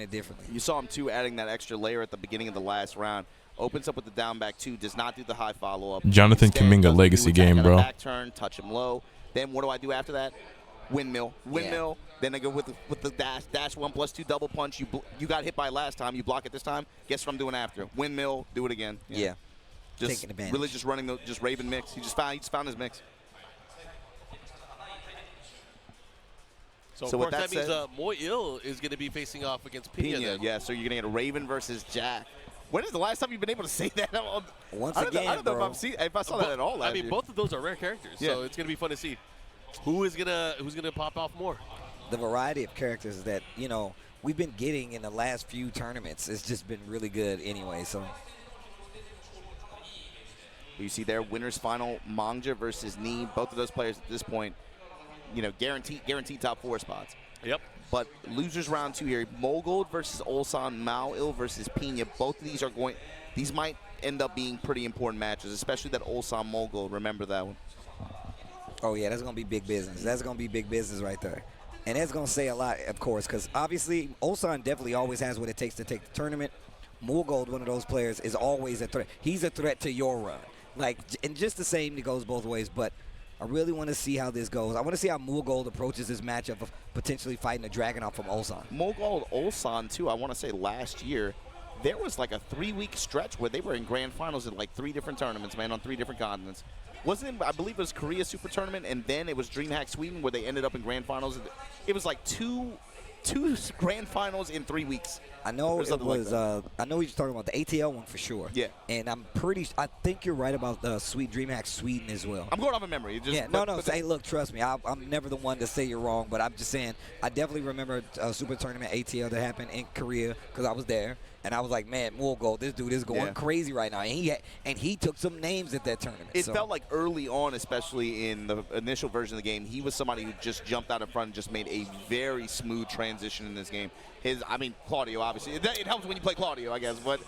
it differently. You saw him, too, adding that extra layer at the beginning of the last round. Opens up with the down back, too, does not do the high follow-up. Jonathan Kuminga legacy game, bro. Back turn, touch him low. Then what do I do after that? Windmill. Windmill. Yeah. Then I go with the dash. Dash 1+2 double punch. You got hit by last time. You block it this time. Guess what I'm doing after? Windmill. Do it again. Yeah. Just taking advantage. Really just running the Raven mix. He just found his mix. So of course that means Moil is going to be facing off against Pina. Yeah, so you're going to get a Raven versus Jack. When is the last time you've been able to say that? Once I again, don't know if I saw that at all last year. Both of those are rare characters, so it's going to be fun to see who's gonna pop off more. The variety of characters that we've been getting in the last few tournaments has just been really good anyway. So you see there, winners final, Mangja versus Nee. Both of those players at this point, guaranteed top 4 spots. Yep. But losers round 2 here, Mogold versus Ulsan, Mao-Il versus Pina. Both of these might end up being pretty important matches, especially that Ulsan Mogold. Remember that one. Oh yeah, that's gonna be big business. That's gonna be big business right there, and that's gonna say a lot, of course, because obviously Ulsan definitely always has what it takes to take the tournament. Mogold, one of those players, is always a threat. He's a threat to your run, and just the same, it goes both ways. But I really want to see how this goes. I want to see how Mogold approaches this matchup of potentially fighting a Dragunov from Ulsan. Mogold, Ulsan, too, I want to say last year, there was like a 3-week stretch where they were in grand finals in like 3 different tournaments, man, on 3 different continents. Wasn't it, I believe it was Korea Super Tournament, and then it was DreamHack Sweden where they ended up in grand finals. It was like two grand finals in 3 weeks. I know it was. I know you're talking about the ATL one for sure. Yeah. And I think you're right about the DreamHack Sweden as well. I'm going off of memory. Hey, look, trust me. I'm never the one to say you're wrong, but I'm just saying I definitely remember a Super Tournament ATL that happened in Korea because I was there. And I was like, man, Mogold, this dude is going crazy right now. And he took some names at that tournament. It felt like early on, especially in the initial version of the game, he was somebody who just jumped out in front and just made a very smooth transition in this game. Claudio, obviously. It helps when you play Claudio, I guess. But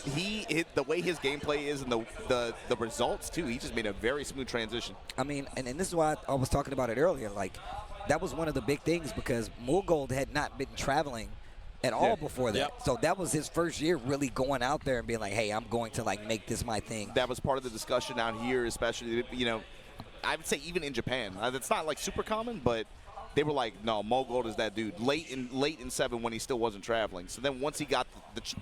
the way his gameplay is and the results, too, he just made a very smooth transition. I mean, and this is why I was talking about it earlier. Like, that was one of the big things because Mogold had not been traveling at all before that. Yep. So that was his first year really going out there and being like, hey, I'm going to make this my thing. That was part of the discussion out here, especially, I would say even in Japan. It's not like super common, but they were like, no, Mogold is that dude. Late in 7 when he still wasn't traveling. So then once he got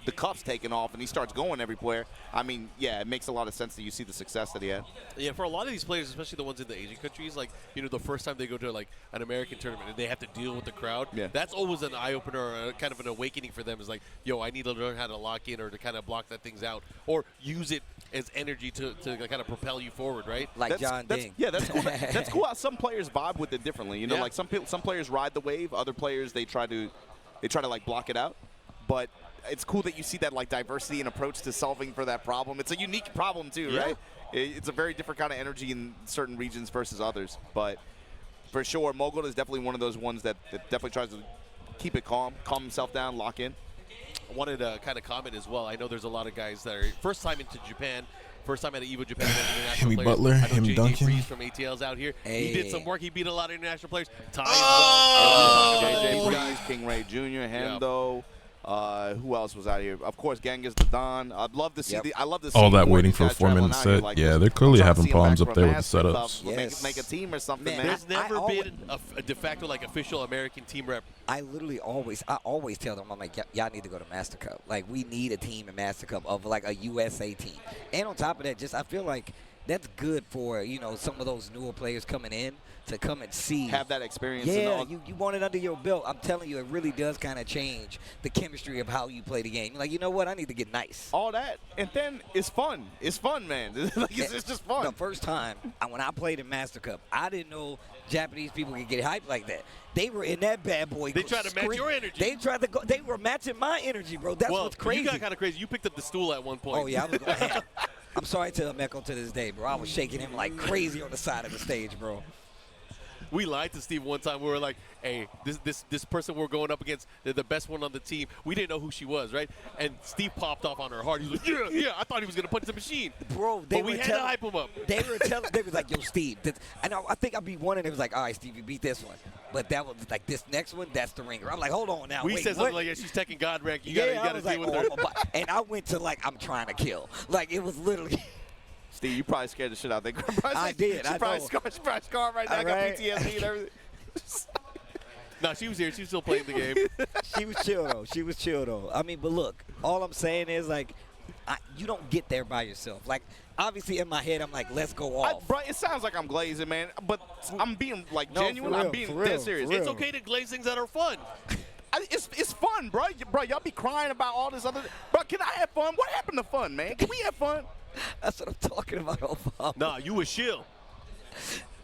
the cuffs taken off and he starts going everywhere, I mean, yeah, it makes a lot of sense that you see the success that he had. Yeah, for a lot of these players, especially the ones in the Asian countries, like, the first time they go to like an American tournament and they have to deal with the crowd, that's always an eye-opener or kind of an awakening for them. Is like, yo, I need to learn how to lock in or to kind of block that things out or use it as energy to kind of propel you forward, right? Like John Ding. Yeah, that's cool. That's cool how some players vibe with it differently. Like some players ride the wave, other players they try to like block it out. But it's cool that you see that like diversity and approach to solving for that problem. It's a unique problem too, right? It's a very different kind of energy in certain regions versus others. But for sure, Mogold is definitely one of those ones that definitely tries to keep it calm himself down, lock in. I wanted to kind of comment as well. I know there's a lot of guys that are first time into Japan, first time at EVO Japan. Hemi Butler, Hemi Duncan. Freeze from ATL's out here. Hey. He did some work. He beat a lot of international players. Ty JJ Breeze, King Ray Jr., Hendo. Who else was out here? Of course, Genghis the Don. I'd love to see I love to see all that waiting for a 4-minute set. Like they're clearly having problems up there with the setups. Make a team or something, man. There's never been a de facto official American team rep. I always tell them, I'm like, y'all need to go to Master Cup. Like, we need a team in Master Cup of like a USA team. And on top of that, I feel like that's good for some of those newer players coming in to come and see. Have that experience. Yeah, you want it under your belt. I'm telling you, it really does kind of change the chemistry of how you play the game. You're like, you know what? I need to get nice. All that. And then it's fun. It's fun, man. It's just fun. The first time when I played in Master Cup, I didn't know Japanese people could get hyped like that. They were in that bad boy. They tried to match your energy. They were matching my energy, bro. That's what's crazy. You got kind of crazy. You picked up the stool at one point. Oh, yeah. I was going ham. I'm sorry to Meko to this day, bro. I was shaking him like crazy on the side of the stage, bro. We lied to Steve one time. We were like, hey, this person we're going up against, they're the best one on the team. We didn't know who she was, right? And Steve popped off on her hard. He was like, yeah, I thought he was going to punch the machine. Bro, but we had to hype him up. They was like, yo, Steve. And I think I beat one, and it was like, all right, Steve, you beat this one. But that was like, this next one, that's the ringer. I'm like, hold on now. We wait, said something like, yeah, she's Tekken God rank. You gotta deal with her. And I went to like, I'm trying to kill. Like, it was literally. Steve, you probably scared the shit out of that girl. I did. She probably scarred right now. I got PTSD and everything. No, she was here. She was still playing the game. She was chill, though. I mean, but look, all I'm saying is, like, you don't get there by yourself. Like, obviously, in my head, I'm like, let's go off. Bro, it sounds like I'm glazing, man. But I'm being, like, genuine. I'm being dead serious. It's okay to glaze things that are fun. It's fun, bro. Bro, y'all be crying about all this other. Bro, can I have fun? What happened to fun, man? Can we have fun? That's what I'm talking about, Obama. Nah, you a shill.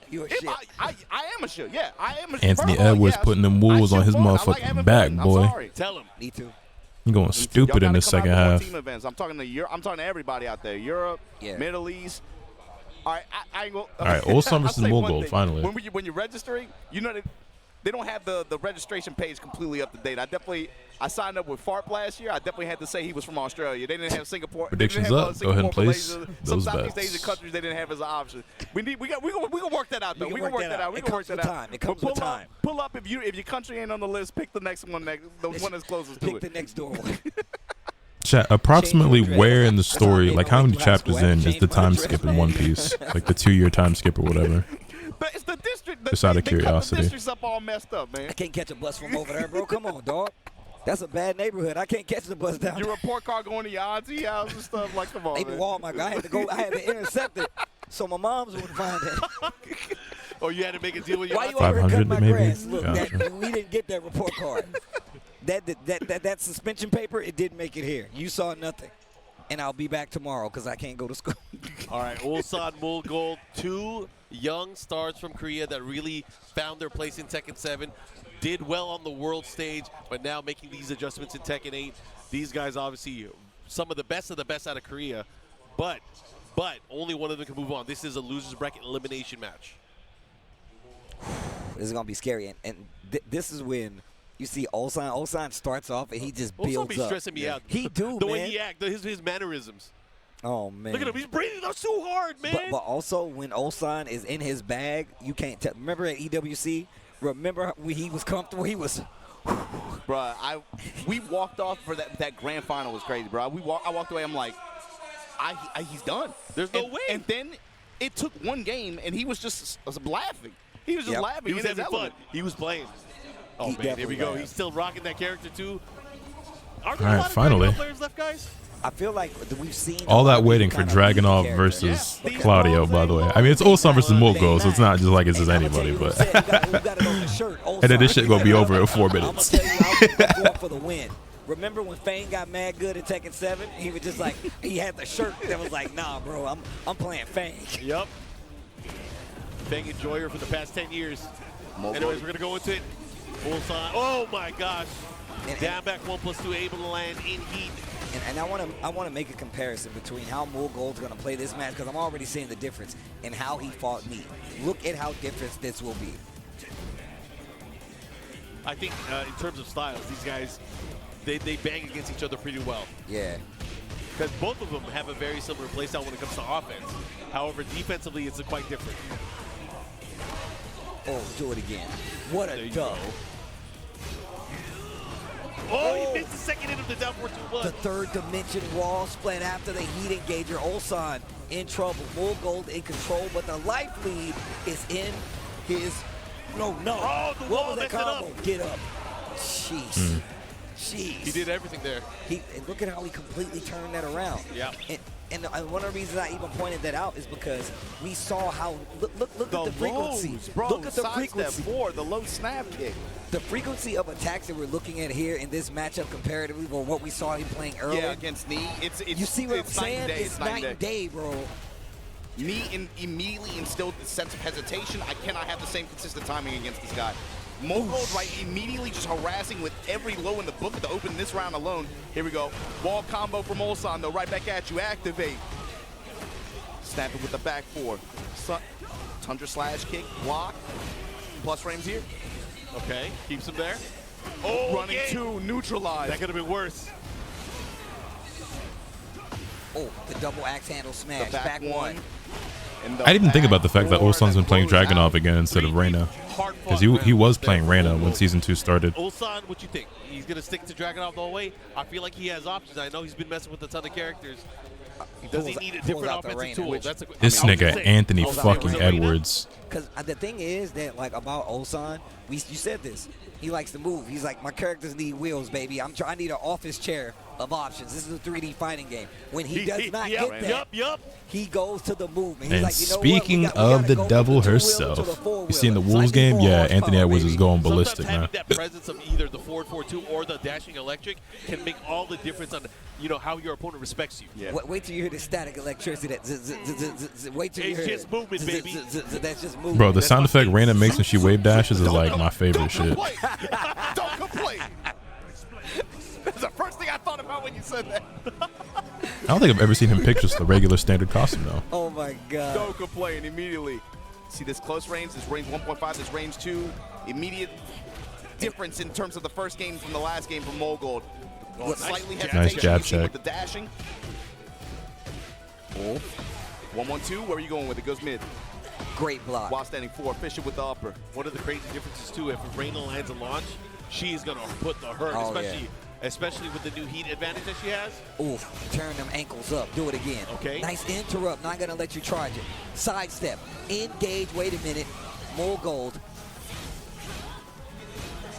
You a shit. I am a shill. Yeah, I am a shill. Anthony Edwards putting them wolves on his motherfucking back, boy. Tell him. Me too. You going stupid in the second half. Team events. I'm talking to everybody out there. Europe, Middle East. All right, I ain't gonna. All right, Ulsan versus Mool finally. When you're registering, you know they don't have the registration page completely up to date. I signed up with FARP last year. I definitely had to say he was from Australia. They didn't have Singapore. Predictions have, up. Go ahead and place some those Southeast bets. Asian countries they didn't have as an option. We gonna work that out though. We gonna work that out. It comes with time. It comes with time. Pull up if your country ain't on the list. Pick the next one. The one that's closest to it. Pick the next door one. Chat, approximately where in the story, like how many chapters in is the time skip in One Piece? Like the 2-year time skip or whatever. But it's the district. Just out of curiosity. The district's up all messed up, man. I can't catch a bus from over there, bro. Come on, dog. That's a bad neighborhood. I can't catch the bus down there. Your report card going to your auntie house and stuff. Like, come on, Maybe man. Walmart. I had to intercept it so my mom's wouldn't find it. Oh, you had to make a deal with your auntie? Why you over here cutting my maybe? grass? Look, Gotcha. we didn't get that report card. That suspension paper, it didn't make it here. You saw nothing. And I'll be back tomorrow because I can't go to school. All right, Ulsan, Mool Gold, 2 young stars from Korea that really found their place in Tekken 7, did well on the world stage, but now making these adjustments in Tekken 8. These guys obviously some of the best out of Korea, but only one of them can move on. This is a loser's bracket elimination match. This is going to be scary. And this is when you see Ulsan. Ulsan starts off and he just builds up. Ulsan be stressing me out. He do, the man. way he acts, his mannerisms. Oh, man. Look at him. He's breathing up so hard, man. But also, when Ulsan is in his bag, you can't tell. Remember at EWC? Remember when he was comfortable? He was. Bruh, we walked off for that grand final was crazy, bro. I walked away. I'm like, he's done. There's no way. And then it took one game, and he was just laughing. He was just laughing. He was having fun. He was playing. Oh, man, here we go. Laughed. He's still rocking that character, too. Are there a lot of finally. Players left, guys? I feel like we've seen all that waiting for Dragunov versus Claudio, by the way. I mean, it's Ulsan versus Mool Gold, so it's not just like it's just anybody, but. And then this shit gonna be over in 4 minutes. I'm gonna tell you, I was going for the win. Remember when Fane got mad good at Tekken 7? He was just like, he had the shirt that was like, nah, bro, I'm playing Fang. Yep. Fang enjoyer for the past 10 years. Anyways, we're gonna go into it. Ulsan. Oh my gosh. Down back 1+2, able to land in heat. And I want to make a comparison between how Mool Gold's going to play this match because I'm already seeing the difference in how he fought me. Look at how different this will be. I think in terms of styles, these guys, they bang against each other pretty well. Yeah. Because both of them have a very similar playstyle when it comes to offense. However, defensively, it's quite different. Oh, do it again. What a dub. Oh, he missed the second hit of the down 4-2-1. The third dimension wall split after the heat engager. Ulsan in trouble. Mool Gold in control, but the life lead is in his. No. Oh, the wall messed it up. Get up. Jeez. Jeez. He did everything there. And look at how he completely turned that around. Yeah. And one of the reasons I even pointed that out is because we saw how look at the frequency. Bro, look at the frequency. The low snap kick. The frequency of attacks that we're looking at here in this matchup comparatively or what we saw him playing earlier. Yeah, against Knee. You see what I'm saying? It's night and day, bro. Knee immediately instilled the sense of hesitation. I cannot have the same consistent timing against this guy. Mool Gold, right, immediately just harassing with every low in the book to open this round alone. Here we go. Wall combo from Ulsan, though, right back at you. Activate. Snap it with the back 4. Tundra slash kick, block. plus frames here. Okay, keeps him there. Oh, running two, neutralized. That could have been worse. Oh, the double axe handle smash. The back one. I didn't think about the fact that Ulsan's been playing Dragunov again instead of Reina. Because he was playing Reina when Season 2 started. Ulsan, what you think? He's going to stick to Dragunov the whole way? I feel like he has options. I know he's been messing with a ton of characters. Does he need a different offensive tool? This nigga, Anthony fucking Edwards. Because the thing is that, like, about Ulsan, you said this. He likes to move. He's like, my characters need wheels, baby. I need an office chair of options. This is a 3D fighting game. When he does not get that, he goes to the movement. He's And like, you know speaking of the devil herself, you seen the Wolves game? Yeah, Anthony Edwards is going ballistic, man. That presence of either the forward 4-2 or the dashing electric can make all the difference on how your opponent respects you. Yeah. Wait till you hear the static electricity. Wait till you hear just movement, baby. That's just movement. Bro, the sound effect Reina makes when she wave dashes is like my favorite shit. Don't complain. That's the first thing I thought about when you said that. I don't think I've ever seen him pick just the regular standard costume though. Oh my god. Don't complain immediately. See this close range, this range 1.5, this range 2. Immediate difference in terms of the first game from the last game from Mogold. Slightly Nice jab check. With the dashing. Oh. 1-1-2, where are you going with it? Goes mid. Great block. While standing 4, Fisher with the upper. One of the crazy differences too, if Reina lands a launch, she's gonna put the hurt, especially with the new heat advantage that she has. Ooh, turn them ankles up. Do it again. Okay. Nice interrupt. Not gonna let you charge it. Sidestep. Engage. Wait a minute. More gold.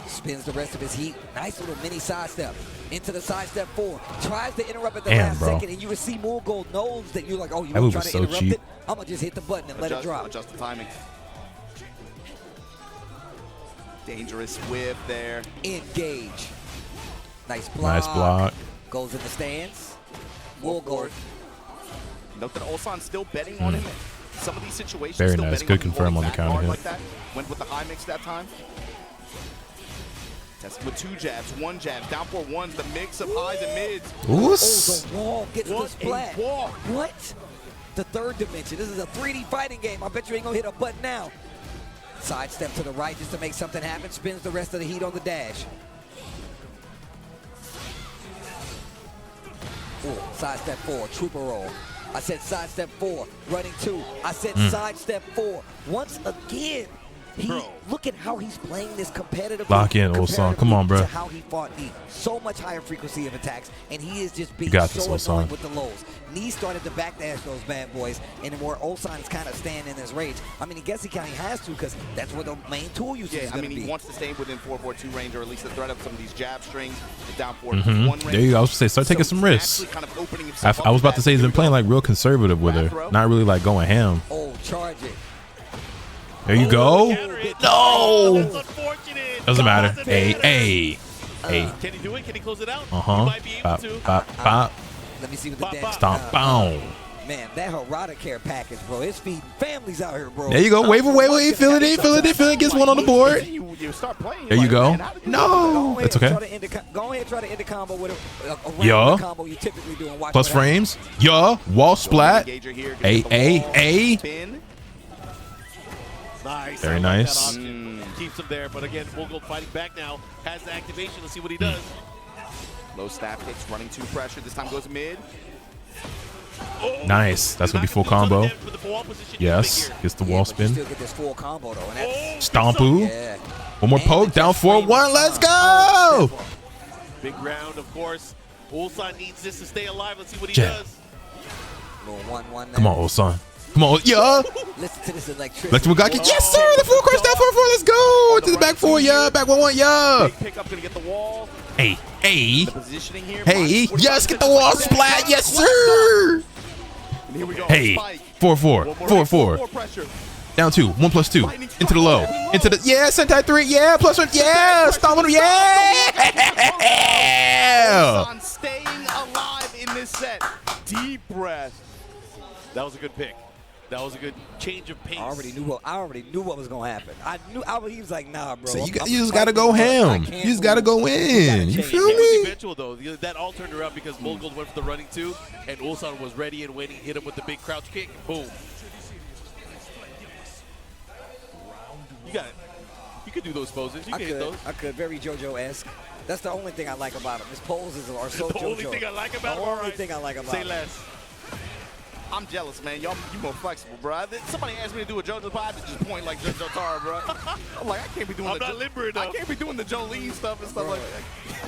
Spins the rest of his heat. Nice little mini sidestep. Into the sidestep 4. Tries to interrupt at the last second, and you will see more gold knows that you're like, oh, you want to try to interrupt it? I'm going to just hit the button and let it drop. Adjust the timing. Dangerous whip there. Engage. Nice block. Nice block. Goes in the stands. More gold. Note that Ulsan's still betting on him. Some of these situations. Very still nice. betting Good on him confirm on the back counter hard hit. like that. Went with the high mix that time. Testing with 2 jabs, 1 jab, down 4 ones, the mix of highs and mids. Oh, the wall gets the What splat. a wall. What? The third dimension. This is a 3D fighting game. I bet you ain't going to hit a button now. Sidestep to the right just to make something happen. Spins the rest of the heat on the dash. Ooh, sidestep 4, trooper roll. I said sidestep 4, running 2. I said sidestep 4. Once again, look at how he's playing this competitive. Lock in, Ulsan. Come on, bro. To how he fought Knee. So much higher frequency of attacks, and he is just being so annoying with the lows. Knee started to backdash those bad boys, and where Ulsan is kind of staying in his rage. I mean, I guess he kind of has to because that's where the main tool usage is going to be. He wants to stay within 4-4-2 range, or at least the threat of some of these jab strings, the down 4-1 range. There you go. I was going to say, start taking some risks. Kind of I was about to say he's been playing like real conservative with her, not really like going ham. Oh, charge it. There you go. No. That's unfortunate. Doesn't matter. Hey. Can he do it? Can he close it out? He might be able to. Pop. Let me see what the dance. Stomp. Boom. Man, that Harada care package, bro. It's feeding families out here, bro. There you go. Wait. Feel it. Gets one on the board. You start playing. There you go. No. It's okay. Go ahead and try to end the combo with Yeah. a combo you typically do and watch Plus frames. Yeah. Wall splat. A. Nice. Very nice. Keeps him there, but again, Mogold fighting back now. Has the activation. Let's see what he does. Low stab kicks, running 2 pressure. This time goes mid. Nice. That's going to be full combo. Yes. Gets the wall spin. Still get this full combo, though. And Stompu. yeah. One more poke. Down 4-1. Let's go. Big round, of course. Ulsan needs this to stay alive. Let's see what he does. Little 1-1 there. Come on, Ulsan. Come on, yeah. Listen to this electricity. Yes, sir. The full crush down 4-4. Let's go. To the back 4, yeah. Back 1-1, yeah. Big pickup, gonna get the wall. Hey. The positioning here. Yes, get the wall splat. Yes, sir. Here we go. Hey. 4-4. 4-4. Down 2. 1+2. Into the low. Into the Sentai 3. Yeah. +1. Yeah. Stomp on him. Yeah. Staying alive in this set. Deep breath. That was a good pick. That was a good change of pace. I already knew what was gonna happen. He was like, nah, bro. So you just gotta go ham. You just gotta go in. You feel It me? was eventual though. That all turned around because Mogold went for the running 2, and Ulsan was ready and waiting. Hit him with the big crouch kick. Boom. You got it. You could do those poses. You can hit those. I could. Very JoJo-esque. That's the only thing I like about him. His poses are so JoJo. The only thing I like about him. The only thing I like about him. Say less. I'm jealous, man. Y'all, you more flexible, bro. Somebody asked me to do a JoJo, but I had to just point like JoJo Tara, bro. I'm like, I can't be doing I'm not limber enough. I can't be doing the Jolene stuff and stuff like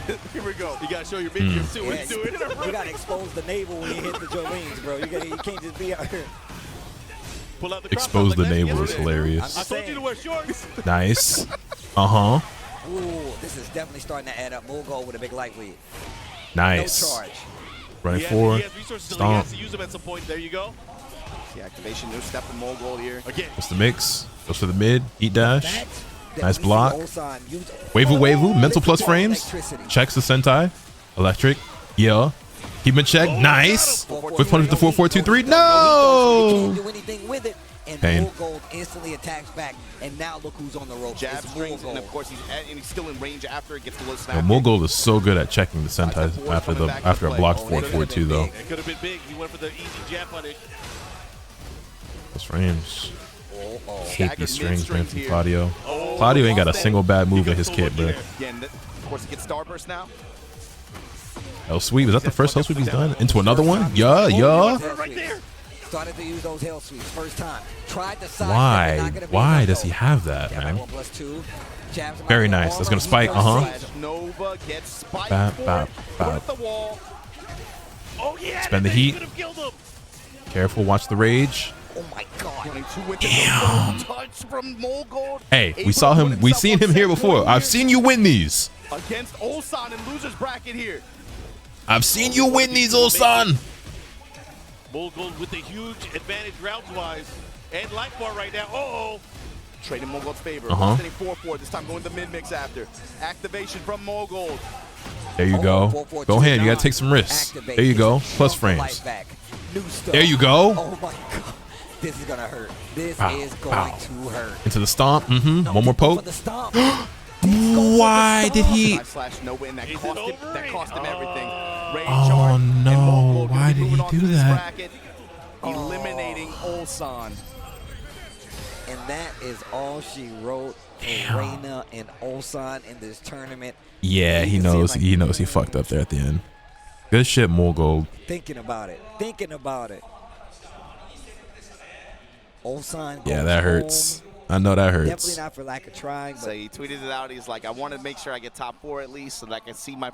that. Here we go. You gotta show your minions too when you do it. You gotta expose the navel when you hit the Jolenes, bro. You can't just be out here. Pull out the Expose the navel is hilarious. I told you to wear shorts. Nice. Ooh, this is definitely starting to add up. Mulgo with a big light lead. Nice. No charge. Running forward. He has resources, so he has to use them at some point. There you go. The activation, no step from Mogul here. Again. What's the mix? Goes for the mid. Heat dash. Nice block. Wavu Wavu. Mental plus frames. Checks the Sentai. Electric. Yeah. Keep in check. Nice. Quick punish to 4-4-2-3. No. Can't do anything with it. And Pain. Gold instantly attacks back, and now look who's on the ropes. Jab strings, and of course he's still in range after it gets the low snap. Mulgold is so good at checking the Sentai after a blocked 4-4-2 though. It could have been big. He went for the easy jab punish. Those frames. Hate these strings, man, from Claudio. Claudio ain't got a single bad move in his kit, bro. Again, of course, he gets Starburst now. Hell sweep. Is that the first hell sweep he's done? Into another one? Yeah. Right there. Started to use those hell sweeps first time. Tried to side Why does he have that, man? Very nice. That's gonna spike. Nova gets spiked. Bap. Oh yeah. Spend the heat. Careful. Watch the rage. Oh my god. Damn. Touch from Mulgold. Hey, we saw him. We've seen him here before. I've seen you win these. Against Ulsan in loser's bracket here. I've seen you win these, Ulsan. Mulgold with a huge advantage rounds-wise. And life bar right now. Trading Mulgold's favor. 4-4. This time going to mid-mix after. Activation from Mulgold. There you go. Go ahead. You got to take some risks. There you go. Plus frames. There you go. Oh my god. This is going to hurt. This is going to hurt. Into the stomp. One more poke. Why did he? /Nova, and that cost him everything. Oh no! Why did he do that? Eliminating Ulsan. And that is all she wrote for Reina and Ulsan in this tournament. Yeah, he knows. He knows he fucked up there at the end. Good shit, Mulgold. Thinking about it. Ulsan. Yeah, that hurts. I know that hurts. Definitely not for lack of trying. So he tweeted it out. He's like, I want to make sure I get top 4 at least, so that I can see my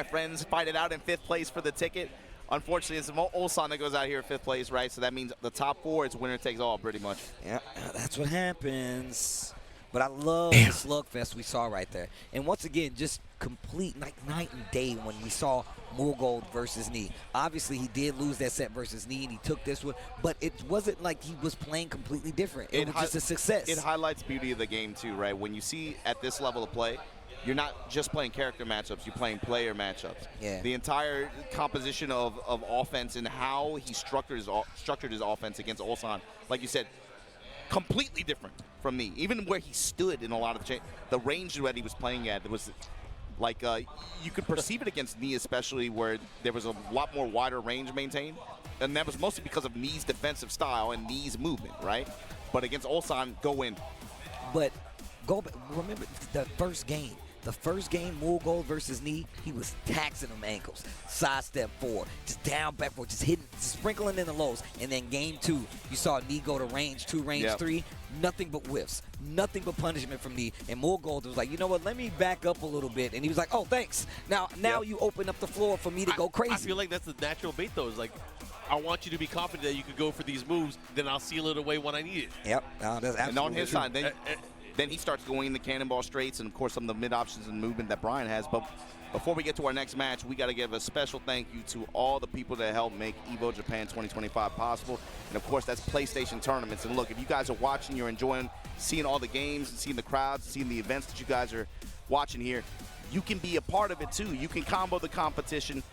friends fight it out in 5th place for the ticket. Unfortunately, it's Ulsan that goes out here in 5th place, right? So that means the top 4 is winner takes all, pretty much. Yeah, that's what happens. But I love the slugfest we saw right there. And once again, just complete like night and day when we saw Mulgold versus Knee. Obviously, he did lose that set versus Knee, and he took this one. But it wasn't like he was playing completely different. It was just a success. It highlights the beauty of the game, too, right? When you see at this level of play, you're not just playing character matchups, you're playing player matchups. Yeah. The entire composition of offense and how he structured his offense against Ulsan, like you said, completely different from me. Even where he stood in a lot of the range that he was playing at, it was like you could perceive it against Knee, especially where there was a lot more wider range maintained, and that was mostly because of Knee's defensive style and Knee's movement, right? But against Ulsan, go in. But go back, remember the first game. The first game, Mulgold versus Knee, he was taxing them ankles. Side step forward, just down, back forward, just hitting, sprinkling in the lows. And then game 2, you saw Knee go to range 2, range 3. Nothing but whiffs. Nothing but punishment from Knee. And Mulgold was like, you know what, let me back up a little bit. And he was like, oh, thanks. Now you open up the floor for me to go crazy. I feel like that's the natural bait, though. It's like, I want you to be confident that you could go for these moves, then I'll seal it away when I need it. Yep. That's absolutely and on his true. side, then he starts going in the cannonball straights and, of course, some of the mid options and movement that Brian has. But before we get to our next match, we got to give a special thank you to all the people that helped make EVO Japan 2025 possible. And, of course, that's PlayStation tournaments. And, look, if you guys are watching, you're enjoying seeing all the games and seeing the crowds, seeing the events that you guys are watching here, you can be a part of it, too. You can combo the competition,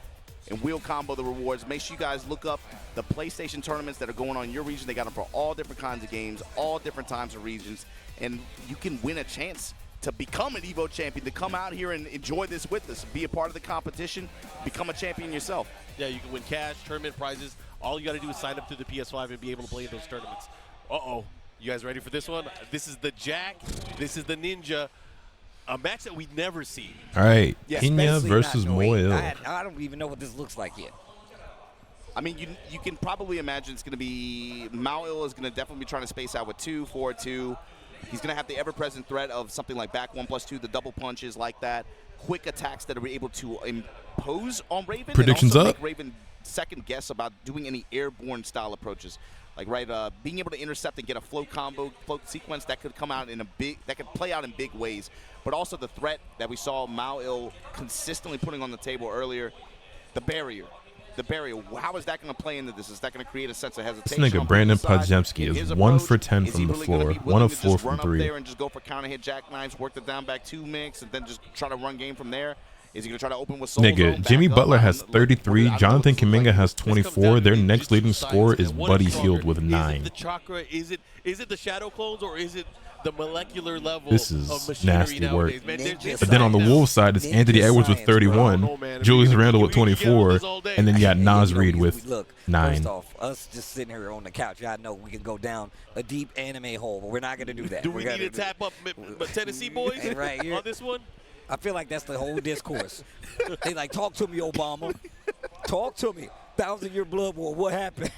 and we'll combo the rewards. Make sure you guys look up the PlayStation tournaments that are going on in your region. They got them for all different kinds of games, all different times of regions. And you can win a chance to become an EVO champion, to come out here and enjoy this with us, be a part of the competition, become a champion yourself. Yeah, you can win cash, tournament prizes. All you got to do is sign up to the PS5 and be able to play in those tournaments. Uh-oh. You guys ready for this one? This is the Jack. This is the Ninja. A match that we never see. All right, Yeah, Pena especially versus not knowing- Moyle. I don't even know what this looks like yet. I mean, you can probably imagine it's going to be Mao is going to definitely be trying to space out with 2, 4, 2. He's going to have the ever-present threat of something like back 1+2, the double punches like that, quick attacks that are able to impose on Raven. Predictions and also up. make Raven second guess about doing any airborne style approaches. Like being able to intercept and get a float combo, float sequence that could come out that could play out in big ways. But also the threat that we saw Mao consistently putting on the table earlier, the barrier. The barrier, how is that going to play into this? Is that going to create a sense of hesitation? This nigga Brandon Podziemski is 1 for 10 Is he from the really floor, gonna be 1 willing of to 4 just from run 3. up there and just go for counter hit jackknives, work the down back 2 mix, and then just try to run game from there? Is he going to try to open with Soul Nigga, Zone, Jimmy back up? Butler has 33. Jonathan Kuminga has This comes down 24. to Their the next jujitsu leading science, scorer man. is What Buddy stronger? Hield with Is 9. it the chakra? Is it the shadow clones, or is it the molecular level This is of machinery nasty work. nowadays? Man, there's But then on the Science. Wolves side, it's Ninja Anthony Edwards with science, bro. 31, I don't know, man. Julius We- Randle we- with we can get on 24, this all day. and then you got And, Nas you know, Reed we- with look, 9. First off, us just sitting here on the couch, I know we can go down a deep anime hole, but we're not going to do that. Do we need to tap up Tennessee boys And right here- on this one? I feel like that's the whole discourse. They like, talk to me, Obama. Talk to me. 1,000-year blood war. What happened?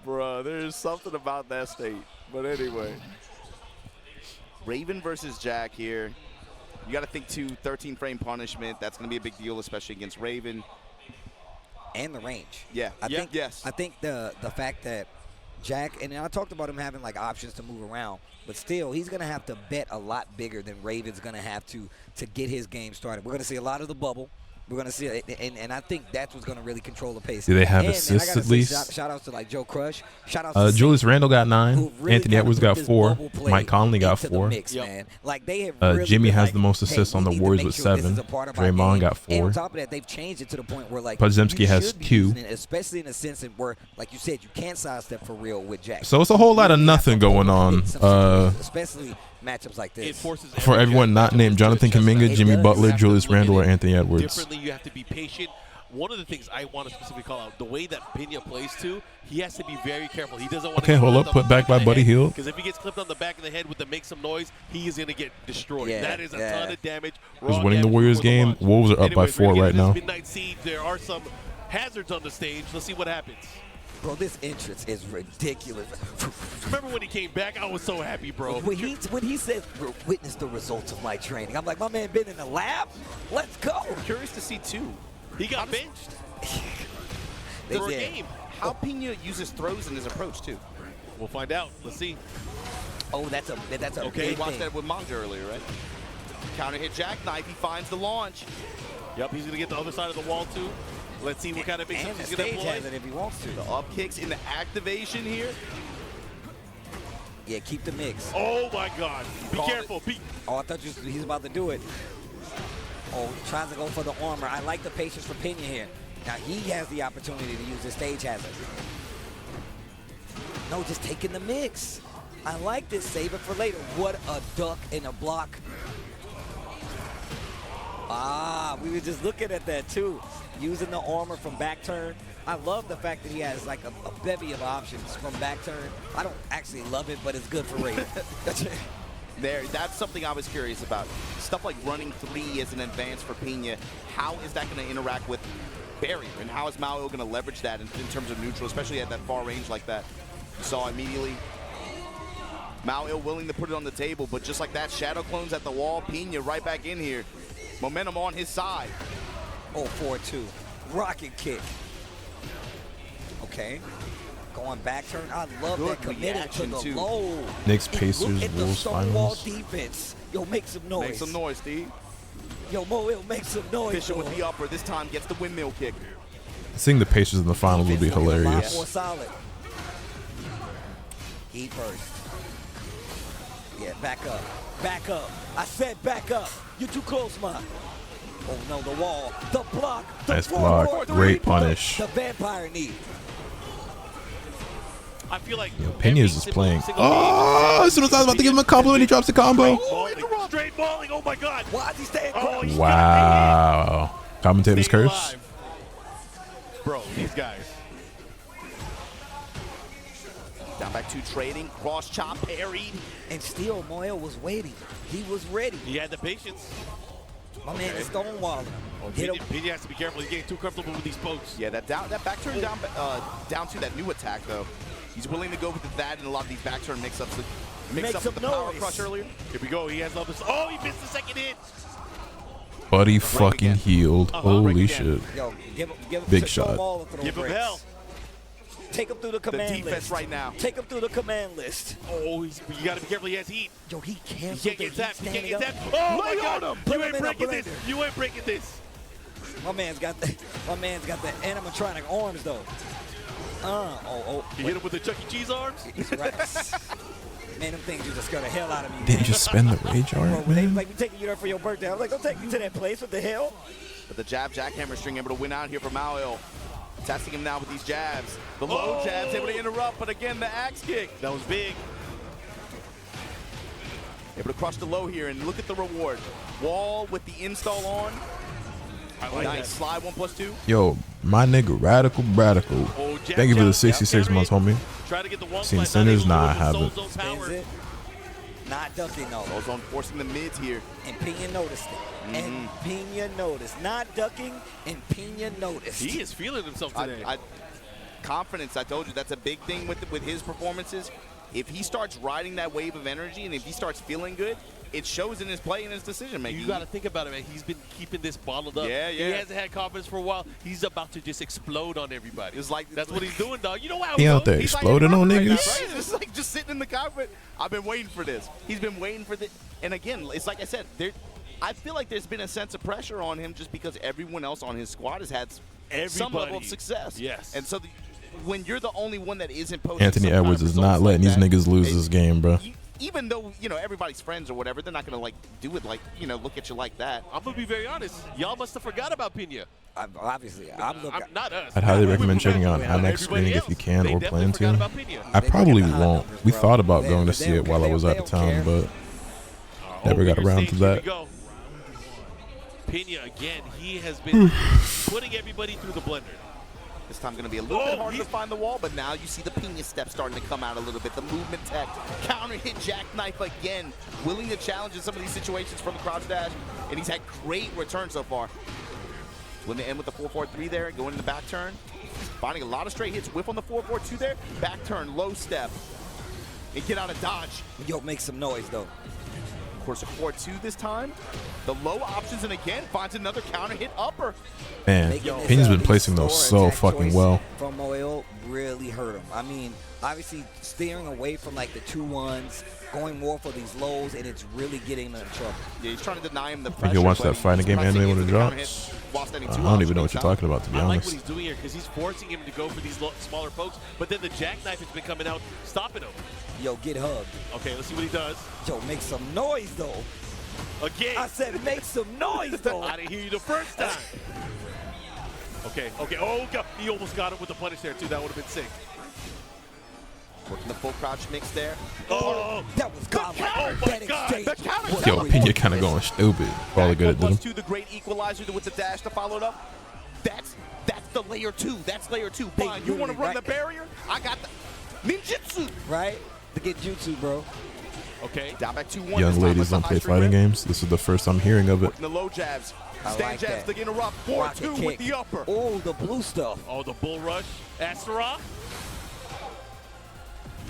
Bruh, there's something about that state. But anyway. Raven versus Jack here. You got to think, too, 13-frame punishment. That's going to be a big deal, especially against Raven. And the range. Yeah. I think, Yes. I think the fact that Jack, and I talked about him having like options to move around, but still, he's going to have to bet a lot bigger than Raven's going to have to get his game started. We're going to see a lot of the bubble. We're going to see it, and I think that's what's going to really control the pace. Do they have And, man, I assists gotta at say least? Shout outs to like Joe Crush. Shout outs to Julius Randle got 9. who really Anthony kinda Edwards put got this 4. bubble play Mike Conley got into the 4. mix, Yep. man. Like they have really Jimmy been has like, the most hey, assists we on the need to Warriors make with sure this 7. is a part of our Draymond game. got And 4. on top of that, they've changed it to the point where like Podziemski you has should be 2. using it, especially in a sense where, like you said, you can't sidestep for real with Jack. So it's a whole lot of You have nothing to going on. hit some situations, especially matchups like It this. forces For everyone not named Jonathan Kuminga, Jimmy Butler, Julius Randle, or Anthony Edwards. Differently, you have to be patient. One of the things I want to specifically call out, the way that Pena plays too, he has to be very careful. He doesn't want Okay, to get hold clipped up. on Put the back by of the Buddy head, Hield. Because if he gets clipped on the back of the head with the make some noise, he is going to get destroyed. Yeah, That is a yeah. ton of damage. Who's Raw winning the damage Warriors before the game? launch. Wolves are up by Anyways, 4 we're gonna right get into now. this Midnight Siege. There are some hazards on the stage. Let's see what happens. Bro, this entrance is ridiculous. Remember when he came back? I was so happy, bro. When he says, witness the results of my training, I'm like, my man been in the lab? Let's go. Curious to see, too, He got benched They for a did. game. how Pena uses throws in his approach, too. We'll find out. Let's see. Oh, that's a Okay, big watched thing. that with Manga earlier, right? Counter hit jackknife. He finds the launch. Yep, he's going to get the other side of the wall, too. Let's see what kind of mix-ups And the he's going to stage employ. has it if he wants to. The up kicks in the activation here. Yeah, keep the mix. Oh, my God. Be Called careful. Oh, I thought he's about to do it. Oh, tries to go for the armor. I like the patience for Pena here. Now he has the opportunity to use his stage hazard. No, just taking the mix. I like this. Save it for later. What a duck and a block. Ah, we were just looking at that too. Using the armor from back turn. I love the fact that he has like a bevy of options from back turn. I don't actually love it, but it's good for Raven. That's something I was curious about. Stuff like running 3 as an advance for Pena. How is that going to interact with barrier? And how is Mao going to leverage that in terms of neutral, especially at that far range like that? You saw immediately Mao willing to put it on the table, but just like that, shadow clones at the wall, Pena right back in here. Momentum on his side. Oh, 4-2. Rocket kick. Okay. Going back turn. I love Good that committed to reaction, the too. low. Knicks, And Pacers, look at the Wolves Stonewall finals. defense. Yo, make some noise. Make some noise, Steve. Yo, Mo, it'll make some noise. Fisher with the upper. This time gets the windmill kick. Seeing the Pacers in the finals would be Defense looking a lot hilarious. more solid. Heat first. Yeah, back up. Back up. I said back up. You're too close, man. Oh, no, the wall. The block. The Nice 4-4-3. block. Great punish. The vampire knee. I feel like Pena's every is playing. single Oh, as soon as I was about to give him a compliment, he drops a combo. Straight balling. Oh, my God. Why is he staying Oh, crouched? he's Wow. Commentator's Staying curse. alive. Bro, these guys. Down Down back 2 trading, cross chop, parried. And still, Moyo was waiting. He was ready. He had the patience. My man is stonewalling him. Pini has to be careful. He's getting too comfortable with these pokes. Yeah, that back turn down to that new attack, though. He's willing to go with that and a lot of these back turn mix-ups. Mix up with the power crush earlier. Here we go. He has levels. Oh, he missed the second hit. Buddy fucking healed. Holy shit. Yo, Big shot. Give him hell. Take him through the command defense list. right now. Take him through the command list. Oh, you got to be careful. He has heat. Yo, he can't get tapped. He can't get tapped. Oh, my God. You ain't breaking this. You ain't breaking this. My man's got the animatronic arms, though. He hit him with the Chuck E. Cheese arms? He's right. Man, them things used to scare the hell out of me. Didn't just spend the rage art, They man. like me taking you there for your birthday. I was like, don't take me to that place. What the hell? But the jab jackhammer string able to win out here for Maoil. Testing him now with these jabs. The low jabs able to interrupt, but again, the axe kick. That was big. Able to crush the low here, and look at the reward. Wall with the install on. Like nice that. slide 1+2. Yo, my nigga, Radical. Oh, Thank you for the 66 months, homie. Try to get the one Seen slide, centers? not Nah, I able to haven't. use the Soul Zone power. Is it? Not ducking, though. Ozone forcing the mids here. And Pena noticed it. And Pena noticed. Not ducking, and Pena noticed. He is feeling himself today. Confidence, I told you, that's a big thing with his performances. If he starts riding that wave of energy and if he starts feeling good, it shows in his play and his decision making. You got to think about it, man. He's been keeping this bottled up. Yeah. He hasn't had confidence for a while. He's about to just explode on everybody. It's like that's what he's doing, dog. You know how He out there He's exploding like on right now, niggas. right? It's like just sitting in the cockpit. I've been waiting for this. He's been waiting for this. And again, it's like I said, I feel like there's been a sense of pressure on him just because everyone else on his squad has had some level of success. Yes. And so when you're the only one that isn't posting Anthony some kind Edwards of is not results letting like these niggas lose this game, bro. Even though, everybody's friends or whatever, they're not going to, like, do it like, look at you like that. I'm going to be very honest. Y'all must have forgot about Pena. Obviously, I'm looking. Not us. I'd highly recommend checking out IMAX screening if you can or plan to. I probably won't. We thought about going to see it while I was out of town, but never got around to that. Pena, again, he has been putting everybody through the blender. This time going to be a little bit harder to find the wall, but now you see the Pena step starting to come out a little bit. The movement tech, counter hit jackknife again, willing to challenge in some of these situations from the crouch dash, and he's had great returns so far. When they end with the 4-4-3 there, going in the back turn, finding a lot of straight hits, whiff on the 4-4-2 there, back turn, low step, and get out of dodge. Yo, make some noise, though. Of course, a 4-2 this time. The low options, and again, finds another counter hit upper. Man, Pena's been placing those so fucking well. From Moyo really hurt him. I mean, obviously steering away from like the 2-1s, going more for these lows, and it's really getting him in trouble. Yeah, he's trying to deny him the You pressure. can watch that fighting game anime when it drops. I don't even know what you're talking about, to be I like honest. what he's doing here because he's forcing him to go for these smaller pokes, but then the jackknife has been coming out, stopping him. Yo, get hugged. Okay, let's see what he does. Yo, make some noise, though. Again. I said make some noise, though. I didn't hear you the first time. Okay. Oh, God. He almost got him with the punish there, too. That would have been sick. Working the full crouch mix there. Oh, that was godlike. Oh, my God. The counter. Yo, Pena kind of going stupid. Probably good at them. 1+2, the great equalizer with the dash to follow it up. That's the layer 2. That's layer 2. Fine, you want to run the barrier? I got the ninjutsu. Right? The get jutsu, bro. Okay. Down back 2-1. Young ladies don't play fighting games. This is the first I'm hearing of it. Working the low jabs. Stand like jabs that. to interrupt. 4-2 with the upper. Oh, the blue stuff. Oh, the bull rush. Astaroth.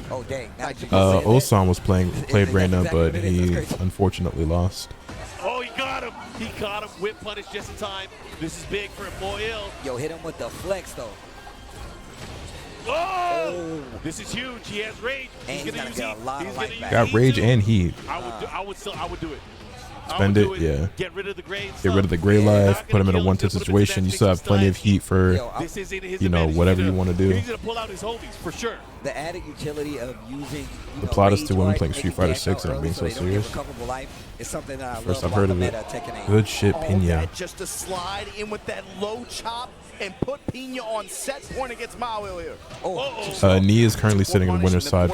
Oh, dang. Osan was played Reina, but he unfortunately lost. Oh, he got him. He caught him. Whip punish just in time. This is big for Moyle. Yo, hit him with the flex, though. Oh! This is huge. He has rage. And he's gonna get a lot of life back. Got rage and heat. I would do it. Spend it, yeah. Get rid of the gray. Get rid of the gray life. Put him in a 1-2 situation. You still have plenty of heat for, whatever you want to do. He's gonna pull out his homies for sure. The added utility of using The plot is to women playing Street Fighter 6 and I'm being so serious. Is something that I First love I've heard of it. Tekken 8. Good shit, Pena. Just to slide in with that low chop and put Pena on set point against Maoil here. Knee is currently sitting in winner's side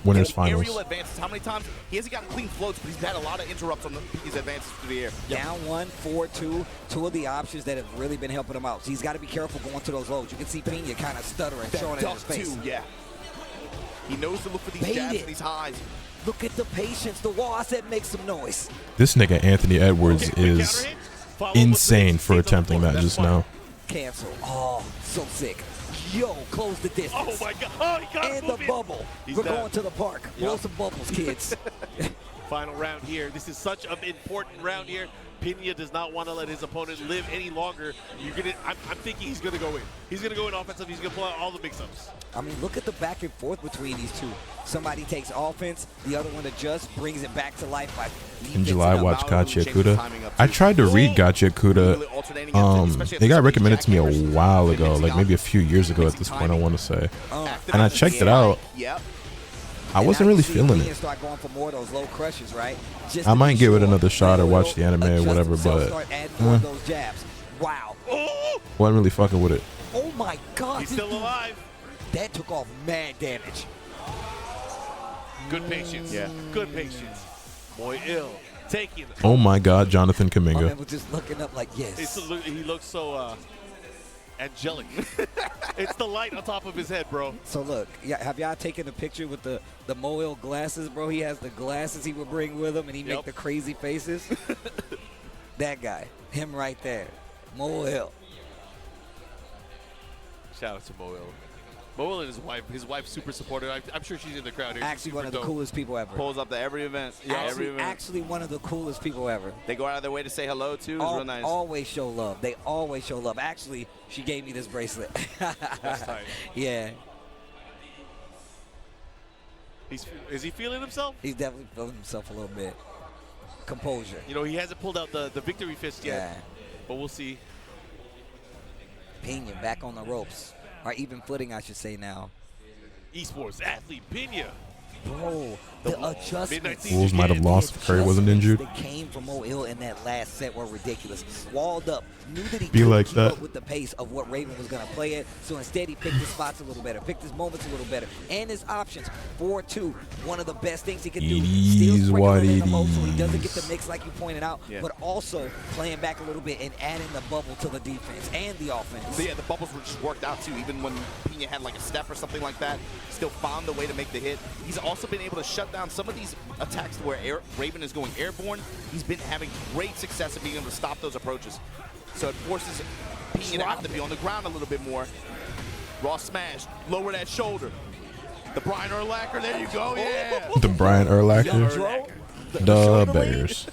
winners finals. Aerial advances. How many times? He hasn't gotten clean floats, but he's had a lot of interrupts on his advances through the air. Down 1, 4-2. Two of the options that have really been helping him out. So he's got to be careful going to those lows. You can see Pena kind of stuttering, showing it in his face. Yeah. He knows to look for these jabs and these highs. Look at the patience. The wall, I said, make some noise. This nigga Anthony Edwards is insane for attempting that just now. Cancel. Oh, so sick. Yo, close the distance. Oh my God. Oh, he got and the bubble. We're going to the park. Blow some bubbles, kids. Final round here. This is such an important round here. Pena does not want to let his opponent live any longer. I'm thinking he's going to go in. He's going to go in offensive. He's going to pull out all the big subs. I mean, look at the back and forth between these two. Somebody takes offense, the other one adjusts, brings it back to life by in July, watch Gachi Akuda. I tried to read Gachi Akuda. It got recommended to me a while ago, like maybe a few years ago at this point, I want to say. And I checked it out. I wasn't really feeling it. I might give it another shot or watch the anime or whatever, but wow, wasn't really fucking with it. Oh my God, he's still alive. That took off mad damage. Good patience. Yeah. Good patience. Boy, ill. Taking. Oh my God, Jonathan Kuminga. My man was just looking up like, yes. He looks so angelic. It's the light on top of his head, bro. So look, have y'all taken a picture with the Moel glasses, bro? He has the glasses he would bring with him, and he make the crazy faces. That guy, him right there, Moel. Shout out to Moel. Moel and his wife super supportive. I'm sure she's in the crowd here. Actually one of the coolest people ever. Pulls up to every event. Yeah, every event. Actually one of the coolest people ever. They go out of their way to say hello, too. It's real nice. Always show love. They always show love. Actually, she gave me this bracelet. That's tight. Yeah. Is he feeling himself? He's definitely feeling himself a little bit. Composure. You know, he hasn't pulled out the victory fist yet. But we'll see. Pena back on the ropes. Or even footing, I should say now. Esports athlete Pena. Bro, the adjustments. Wolves might have lost if Curry wasn't injured. That came from Moel in that last set were ridiculous. Walled up, knew that he couldn't like keep that up with the pace of what Raven was going to play at. So instead, he picked his spots a little better, picked his moments a little better, and his options. 4-2, one of the best things he could do. Still sprinkling in the most, so he doesn't get the mix like you pointed out, but also playing back a little bit and adding the bubble to the defense and the offense. But yeah, the bubbles were just worked out too. Even when Pena had like a step or something like that, still found the way to make the hit. He's also been able to shut down some of these attacks to where Raven is going airborne. He's been having great success in being able to stop those approaches. So it forces Pena to have to be on the ground a little bit more. Raw smash, lower that shoulder. The Brian Urlacher, there you go, yeah. The Brian Urlacher. The Bears.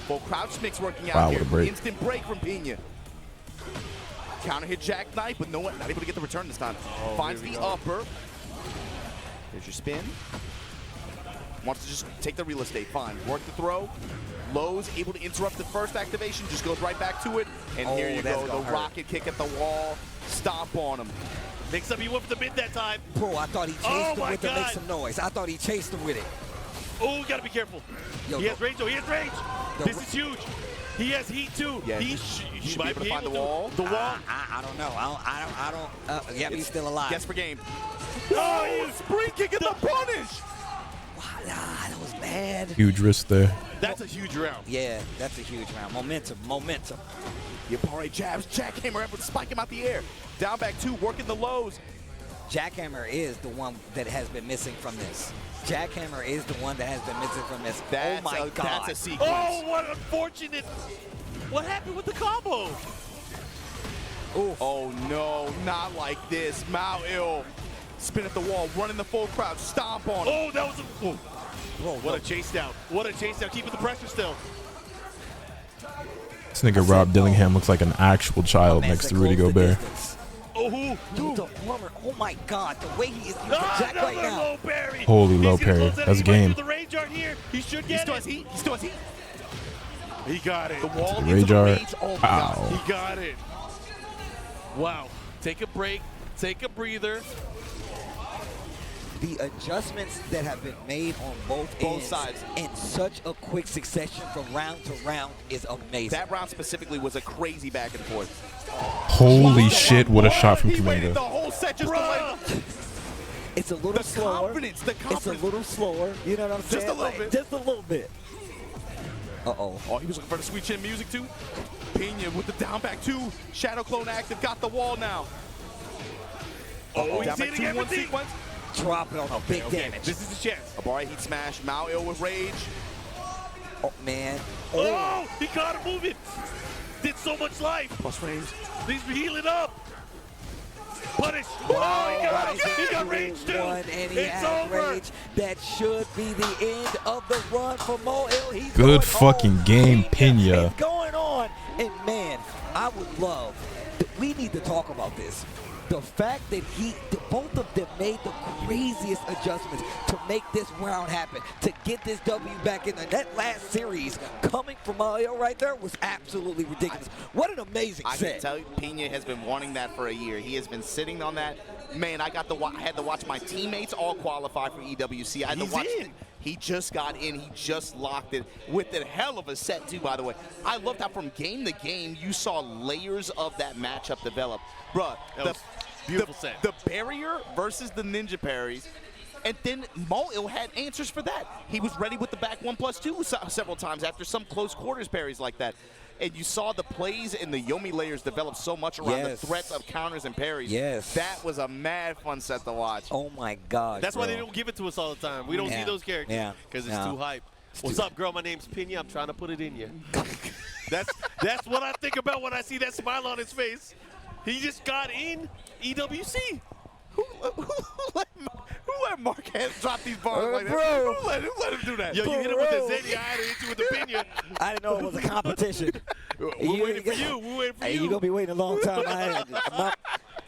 Well, crouch mix working out wow, here. What a break. Instant break from Pena. Counter hit jackknife, but not able to get the return this time. Finds the upper. There's your spin. Wants to just take the real estate. Fine. Work the throw. Lowe's able to interrupt the first activation. Just goes right back to it. And here you go. The rocket kick at the wall. Stomp on him. Mix up. He went for the mid that time. Bro, I thought he chased him with to make some noise. I thought he chased him with it. Oh, you got to be careful. Yo, he has range, though. He has range. This is huge. He has heat too. Yeah, he might be able to find the wall. The wall. I don't know. I don't. Yeah, he's still alive. Guess for game. Oh, spring kick at the punish. Wow, that was bad. Huge risk there. That's a huge round. Yeah, that's a huge round. Momentum. Yapari jabs, jackhammer able to spike him out the air. Down back two, working the lows. Jackhammer is the one that has been missing from this. Jackhammer is the one that has been missing from this. That's oh my God. That's a sequence. Oh, what unfortunate. What happened with the combo? Oof. Oh no, not like this. Mao ill. Spin at the wall, running the full crowd, stomp on him. Oh, that was a. Oh. Whoa, what a chase down. What a chase down. Keeping the pressure still. This nigga Rob Dillingham looks like an actual child next to Rudy Gobert. Oh, dude, the plumber. Oh my God, the way he is using Jack right now. Low parry. Holy low parry. That's a game. The rage art here. He should get it. He still has heat. He got it. The wall into the rage. Oh, wow. He got it. Wow. Take a break. Take a breather. The adjustments that have been made on both sides in such a quick succession from round to round is amazing. That round specifically was a crazy back and forth. Holy shit, what a shot from Kuminga. The whole set just it's a little slower. The confidence. It's a little slower. You know what I'm saying? Just a little bit. Just a little bit. Uh-oh. Oh, he was looking for the sweet chin music too? Pena with the down back 2. Shadow Clone active. Got the wall now. Oh, he's down back hitting 2-1 everything. sequence. Drop it on a big damage. This is the chance. Abari heat smash. Mao ill with rage. Oh, man. Oh, he got him moving. Did so much life. Plus frames. He's healing up. Punish. Oh, he got rage too. And he It's has over. rage. That should be the end of the run for Mo Il. He's Good going fucking home. game, Pena. It's going on. And man, I would love, we need to talk about this. The fact that both of them made the craziest adjustments to make this round happen, to get this W back in there. That last series coming from Mario right there was absolutely ridiculous. What an amazing I set. can tell you, Pena has been wanting that for a year. He has been sitting on that. Man, I had to watch my teammates all qualify for EWC. I had to watch. He just got in. He just locked it with a hell of a set too, by the way. I loved how from game to game you saw layers of that matchup develop. Bruh, beautiful set. The barrier versus the ninja parries. And then Mo Il had answers for that. He was ready with the back 1+2 several times after some close quarters parries like that. And you saw the plays and the Yomi layers develop so much around the threats of counters and parries. Yes. That was a mad fun set to watch. Oh my God. That's why they don't give it to us all the time. We don't see those characters because it's too hype. What's up, girl? My name's Pena. I'm trying to put it in you. That's what I think about when I see that smile on his face. He just got in EWC. Who let Marquez drop these bars like that? Bro. Who let him do that? Yo, you hit him with the Zeddy. I had to hit you with the Pena. I didn't know it was a competition. We're waiting for you. We're waiting for Hey, you. you're going to be waiting a long time.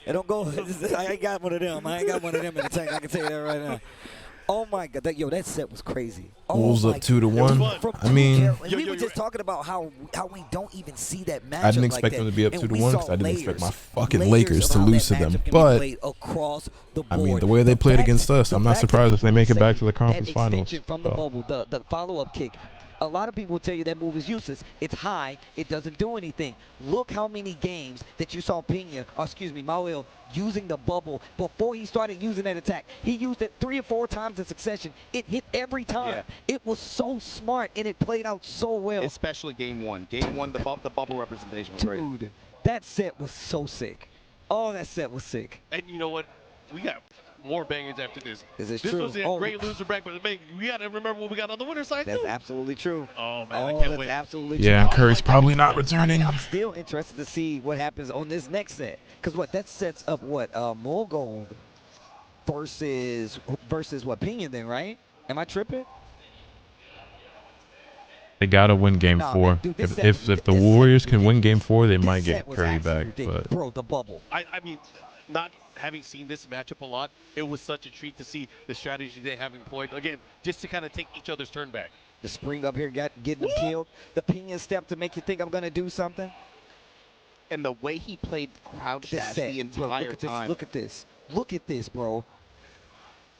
It don't go. I ain't got one of them. I ain't got one of them in the tank. I can tell you that right now. Oh my God, that set was crazy. Wolves up 2-1. I mean, we were just talking about how we don't even see that matchup. I didn't expect them to be up 2-1 because I didn't expect my fucking Lakers to lose to them. But I mean, the way they played against us, I'm not surprised if they make it back to the conference finals. From the bubble, the follow-up kick. A lot of people will tell you that move is useless. It's high. It doesn't do anything. Look how many games that you saw Mo Il using the bubble before he started using that attack. He used it 3 or 4 times in succession. It hit every time. Yeah. It was so smart, and it played out so well. Especially game 1. Game 1, the bubble representation was great. Dude, that set was so sick. Oh, that set was sick. And you know what? We got more bangers after this. This true. Was a great loser bracket, but we got to remember what we got on the winner's side, That's absolutely true. Oh, man, I can't wait. Absolutely true. Yeah, Curry's probably not returning. I'm still interested to see what happens on this next set. Because that sets up Mulgold versus what, Pena then, right? Am I tripping? They gotta win game 4. Man, dude, if the Warriors can win game 4, they might get Curry back. But bro, the bubble. I mean, not having seen this matchup a lot, it was such a treat to see the strategy they have employed. Again, just to kind of take each other's turn back. The spring up here getting them killed. The Pena step to make you think I'm gonna do something. And the way he played crouch dash the entire time. Look at this. Look at this, bro.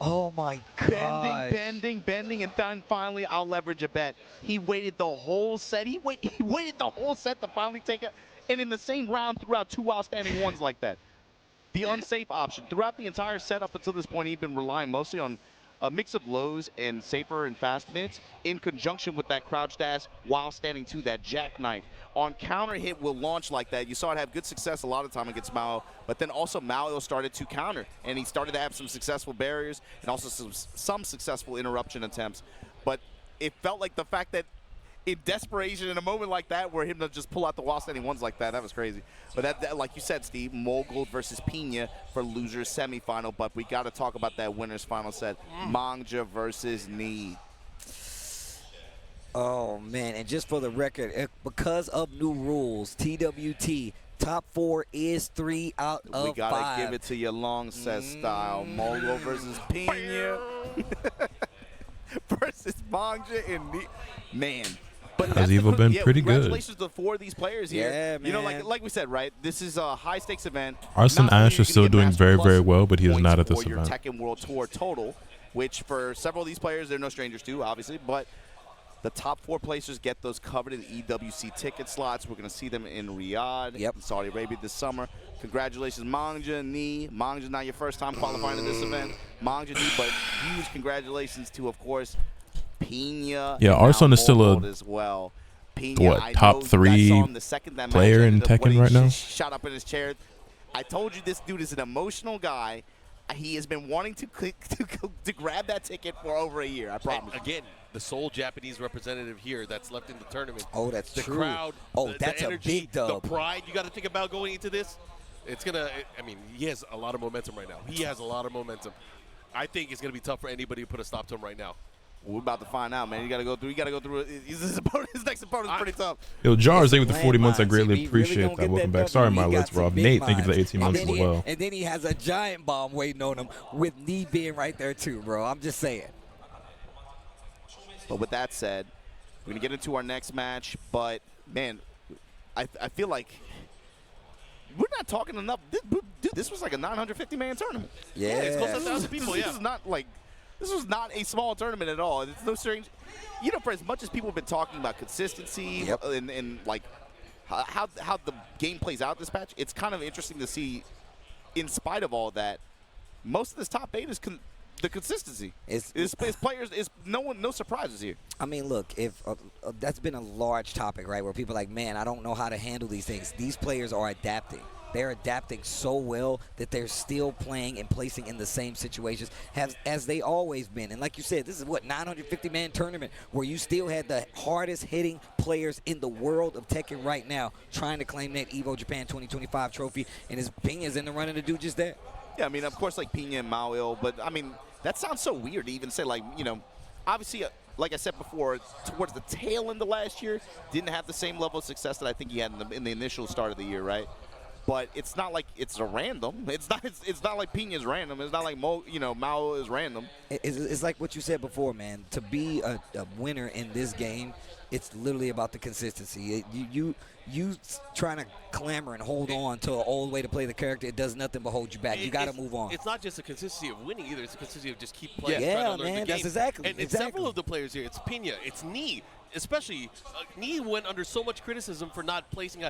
Oh my God. Bending, and then finally I'll leverage a bet. He waited the whole set. He waited the whole set to finally take it. And in the same round, threw out 2 outstanding ones like that. The unsafe option. Throughout the entire set up until this point, he'd been relying mostly on a mix of lows and safer and fast minutes in conjunction with that crouch dash while standing to that jackknife. On counter hit will launch like that. You saw it have good success a lot of time against Mao, but then also Mao started to counter, and he started to have some successful barriers and also some successful interruption attempts. But it felt like the fact that in desperation, in a moment like that, where him to just pull out the while standing ones like that was crazy. But that like you said, Steve, Mulgold versus Pena for losers semifinal. But we got to talk about that winners final set, Mangja versus Knee. Oh man, and just for the record, because of new rules, TWT top 4 is 3 out of 5. We gotta give it to you long set style. Mulgold versus Pena versus Mangja and Knee. Man. But has Evo been pretty good. Congratulations to 4 of these players here. Yeah, man. You know, like we said, right? This is a high-stakes event. Arsene Ash is still doing very, very well, but he is not at this event. event. Your Tekken World Tour total, which for several of these players, they're no strangers to, obviously, but the top 4 placers get those coveted EWC ticket slots. We're going to see them in Riyadh, in Saudi Arabia this summer. Congratulations, Mangja, Knee. Mangja's not your first time qualifying to this event. Mangja, Knee, but huge congratulations to, of course, Pena. Yeah, Arsene is still as well. what, top 3 player in Tekken right now? Shot up in his chair. I told you this dude is an emotional guy. He has been wanting to grab that ticket for over a year, I promise. And again, the sole Japanese representative here that's left in the tournament. Oh, that's the true. The crowd, that's the energy, a big dub. The pride you got to think about going into this. It's going to, I mean, he has a lot of momentum right now. He has a lot of momentum. I think it's going to be tough for anybody to put a stop to him right now. We're about to find out, man. You got to go through. His next opponent is pretty tough. Yo, Jars, with the 40 months. I greatly appreciate that. Welcome back. Sorry, my lips, Rob. Nate, thank you for the 18 months as well. And then he has a giant bomb waiting on him with Knee being right there too, bro. I'm just saying. But with that said, we're going to get into our next match. But, man, I feel like we're not talking enough. Dude, this was like a 950-man tournament. Yeah, it's close to 1,000 people. This is not like. This was not a small tournament at all. It's no strange. You know, for as much as people have been talking about consistency and like how the game plays out this patch, it's kind of interesting to see, in spite of all that, most of this top 8 is the consistency. It's players. No surprises here. I mean, look, if that's been a large topic, right, where people are like, man, I don't know how to handle these things. These players are adapting. They're adapting so well that they're still playing and placing in the same situations as they always been. And like you said, this is what, 950-man tournament where you still had the hardest hitting players in the world of Tekken right now trying to claim that EVO Japan 2025 trophy, and his Pina's in the running to do just that. Yeah, I mean, of course, like Pina and Mao, but I mean, that sounds so weird to even say, like, you know, obviously, like I said before, towards the tail end of last year, didn't have the same level of success that I think he had in the initial start of the year, right? But it's not like it's a random. It's not like Pina's random. It's not like Mao is random. It's like what you said before, man. To be a winner in this game, it's literally about the consistency. You trying to clamor and hold on to an old way to play the character, it does nothing but hold you back. You got to move on. It's not just a consistency of winning either. It's a consistency of just keep playing. Yeah, man, that's exactly. And several of the players here, it's Pina, it's Knee. Especially, Knee went under so much criticism for not playing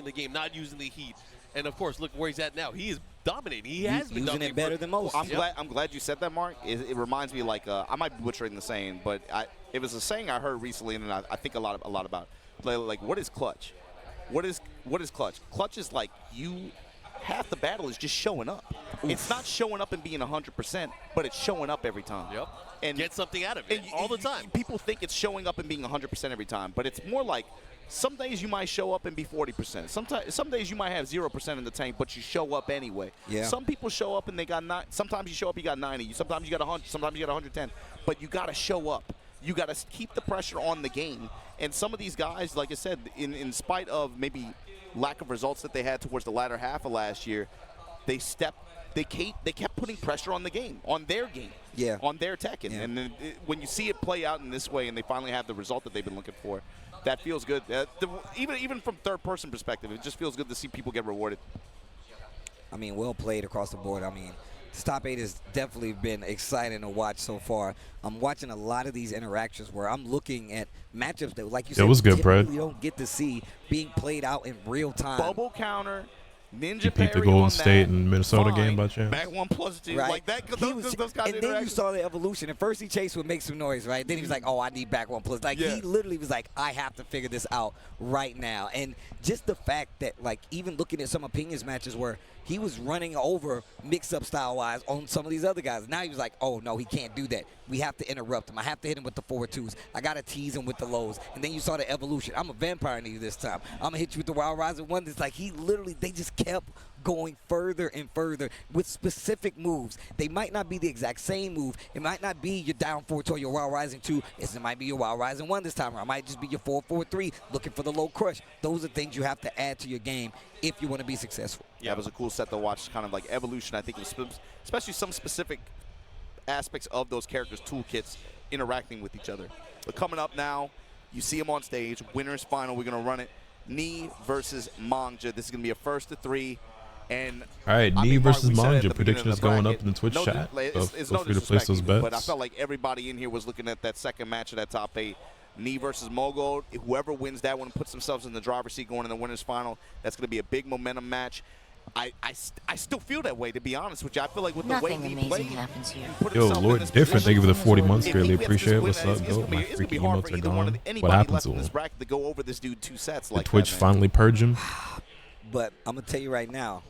the game, not using the heat. And, of course, look where he's at now. He is dominating. He has been using it better than most. I'm glad you said that, Mark. It reminds me, like, I might be butchering the saying, but it was a saying I heard recently, and I think a lot about. Like, what is clutch? What is clutch? Clutch is like half the battle is just showing up. Oof. It's not showing up and being 100%, but it's showing up every time. Yep. And get something out of it all the time. People think it's showing up and being 100% every time, but it's more like some days you might show up and be 40%. Some days you might have 0% in the tank, but you show up anyway. Yeah. Some people show up and they got sometimes you show up, you got 90. Sometimes you got 100. Sometimes you got 110. But you got to show up. You got to keep the pressure on the game. And some of these guys, like I said, in spite of maybe lack of results that they had towards the latter half of last year, they kept putting pressure on the game, on their game, on their Tekken. Yeah. And then when you see it play out in this way and they finally have the result that they've been looking for, that feels good. Even from third-person perspective, it just feels good to see people get rewarded. I mean, well played across the board. I mean, this top 8 has definitely been exciting to watch so far. I'm watching a lot of these interactions where I'm looking at matchups that, like you said, was good, Brad. You don't get to see being played out in real time. Bubble counter. Ninja you beat the Golden State and Minnesota game by chance. Back 1+2, right. like that. Those kind of and then you saw the evolution. At first, he chased would make some noise, right? Then he was like, "Oh, I need back 1+." Like he literally was like, "I have to figure this out right now." And just the fact that, like, even looking at some opinions matches where he was running over mix-up style-wise on some of these other guys. Now he was like, oh, no, he can't do that. We have to interrupt him. I have to hit him with the forward twos. I got to tease him with the lows. And then you saw the evolution. I'm a vampire nigga this time. I'm going to hit you with the Wild Rising One. It's like he literally, they just kept going further and further with specific moves. They might not be the exact same move. It might not be your down 4 or your Wild Rising 2. It might be your Wild Rising 1 this time, or it might just be your 4-4-3 looking for the low crush. Those are things you have to add to your game if you want to be successful. Yeah, it was a cool set to watch, kind of like evolution. I think it was especially some specific aspects of those characters' toolkits interacting with each other. But coming up now, you see them on stage. Winners final. We're going to run it. Knee versus Manja. This is going to be a 1st-3. And all right, Knee versus Manja. Predictions going up in the Twitch chat. It's no free to place those bets. But I felt like everybody in here was looking at that second match of that top 8. Knee versus Mogul. Whoever wins that one puts themselves in the driver's seat going in the winners final. That's going to be a big momentum match. I still feel that way, to be honest with you. I feel like with the way he played, happens here. Yo, Lord Different, thank you for the 40 months. Greatly appreciate it. What's up, bro? My freaking emotes are gone. What happened to him? To go over this dude 2 sets Did Twitch finally purge him? But I'm going to tell you right now,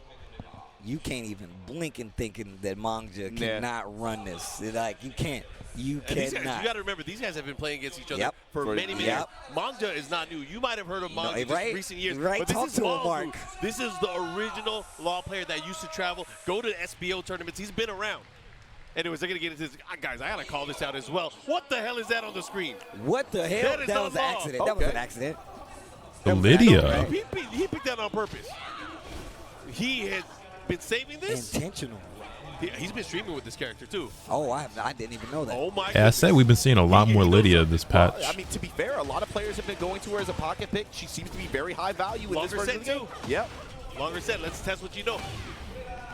you can't even blink and thinking that Mangja cannot run this. Like, you can't. You cannot. You got to remember, these guys have been playing against each other for many years. Mangja is not new. You might have heard of Mangja in recent years. Right. But this Talk is to him, Law. Mark. This is the original Law player that used to travel, go to SBO tournaments. He's been around. Anyways, they're going to get into this. Guys, I got to call this out as well. What the hell is that on the screen? What the hell? That was an accident. That was an accident. Lydia. He picked that on purpose. He had been saving this. Intentional. He's been streaming with this character too. Oh, I didn't even know that. Oh my! Yeah, I said we've been seeing a lot more Lydia this patch. I mean, to be fair, a lot of players have been going to her as a pocket pick. She seems to be very high value in this version of the game. Yep. Longer set. Let's test what you know.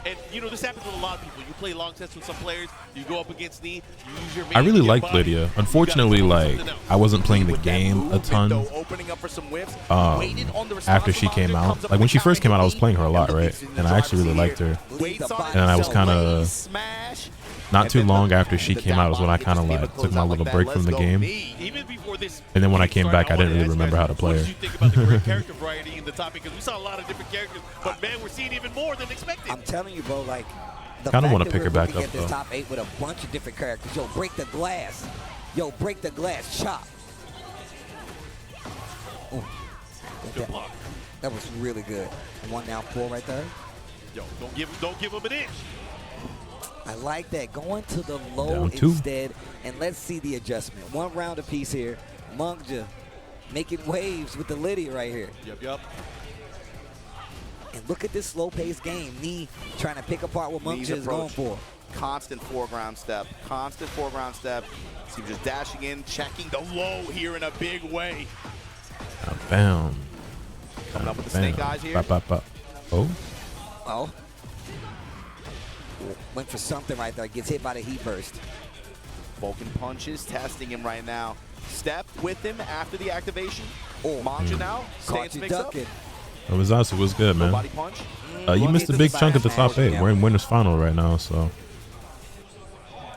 And, you know, this happens with a lot of people. You play long sets with some players. You go up against knee. You use your main. I really liked Lydia. Unfortunately, like, I wasn't playing the game a ton after she came out. Like, when she first came out, I was playing her a lot, right? And I actually really liked her. And I was kind of... Not too long after she came out was when I kind of like took my little break from the game. And then when I came back, I didn't really remember how to play her. What did you think about the character variety in the topic? Because we saw a lot of different characters, but man, we're seeing even more than expected. I'm telling you, bro, like, the kind of want fact to pick her that we're back looking up, at this though. top 8 with a bunch of different characters. Yo, break the glass. Yo, break the glass. Chop. Ooh. Good block. That was really good. 1 down 4 right there. Yo, don't give him an inch. I like that. Going to the low Down 2. instead, and let's see the adjustment. 1 round apiece here. Mangja making waves with the Lydia right here. Yep. And look at this slow-paced game. Knee trying to pick apart what Mangja is going for. Constant foreground step. Constant foreground step. See him just dashing in, checking the low here in a big way. Bam. Coming up with the snake eyes here. Oh. Oh. Went for something right there. Gets hit by the heat burst. Vulcan punches, testing him right now. Step with him after the activation. Mangja now. Caught you ducking. It was awesome. It was good, man. Body punch. You missed a big chunk of the top 8. We're in winners final right now, so.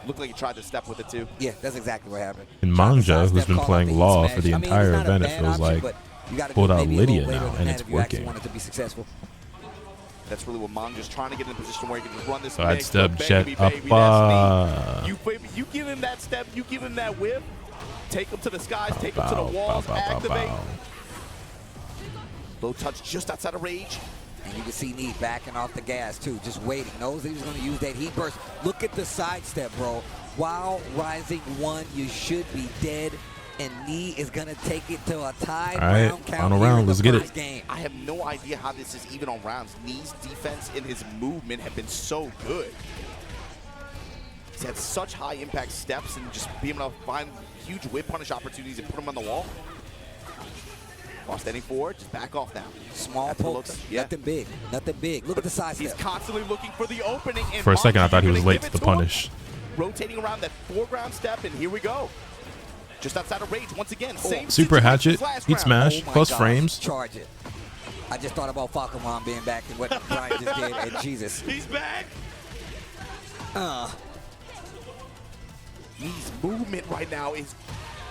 Looked like he tried to step with it too. Yeah, that's exactly what happened. And Mangja, who's been playing Law for the entire event, it feels like, pulled out Lydia now, and it's working. Want it to be successful. That's really what Mangja's trying to get in a position where he can just run this. Side step, jet up. You give him that step, you give him that whip, take him to the skies, take him to the walls, activate. Low touch just outside of rage. And you can see Knee backing off the gas too, just waiting. Knows that he's going to use that heat burst. Look at the sidestep, bro. While rising 1, you should be dead. And Knee is going to take it to a tie round count. Final round, let's get it. Game. I have no idea how this is even on rounds. Knee's defense and his movement have been so good. He's had such high impact steps and just being able to find huge whip punish opportunities and put him on the wall. Lost any forward, just back off now. Small pokes, nothing big, nothing big. Look at the side He's step. constantly looking for the opening. And For a second, I thought he was late to the punish. Rotating around that foreground step, and here we go. Just outside of rage, once again, same Super hatchet, heat smash, Oh plus God. frames. Charge it. I just thought about Falcon being back and what Brian just did, and Jesus. He's back. His movement right now is,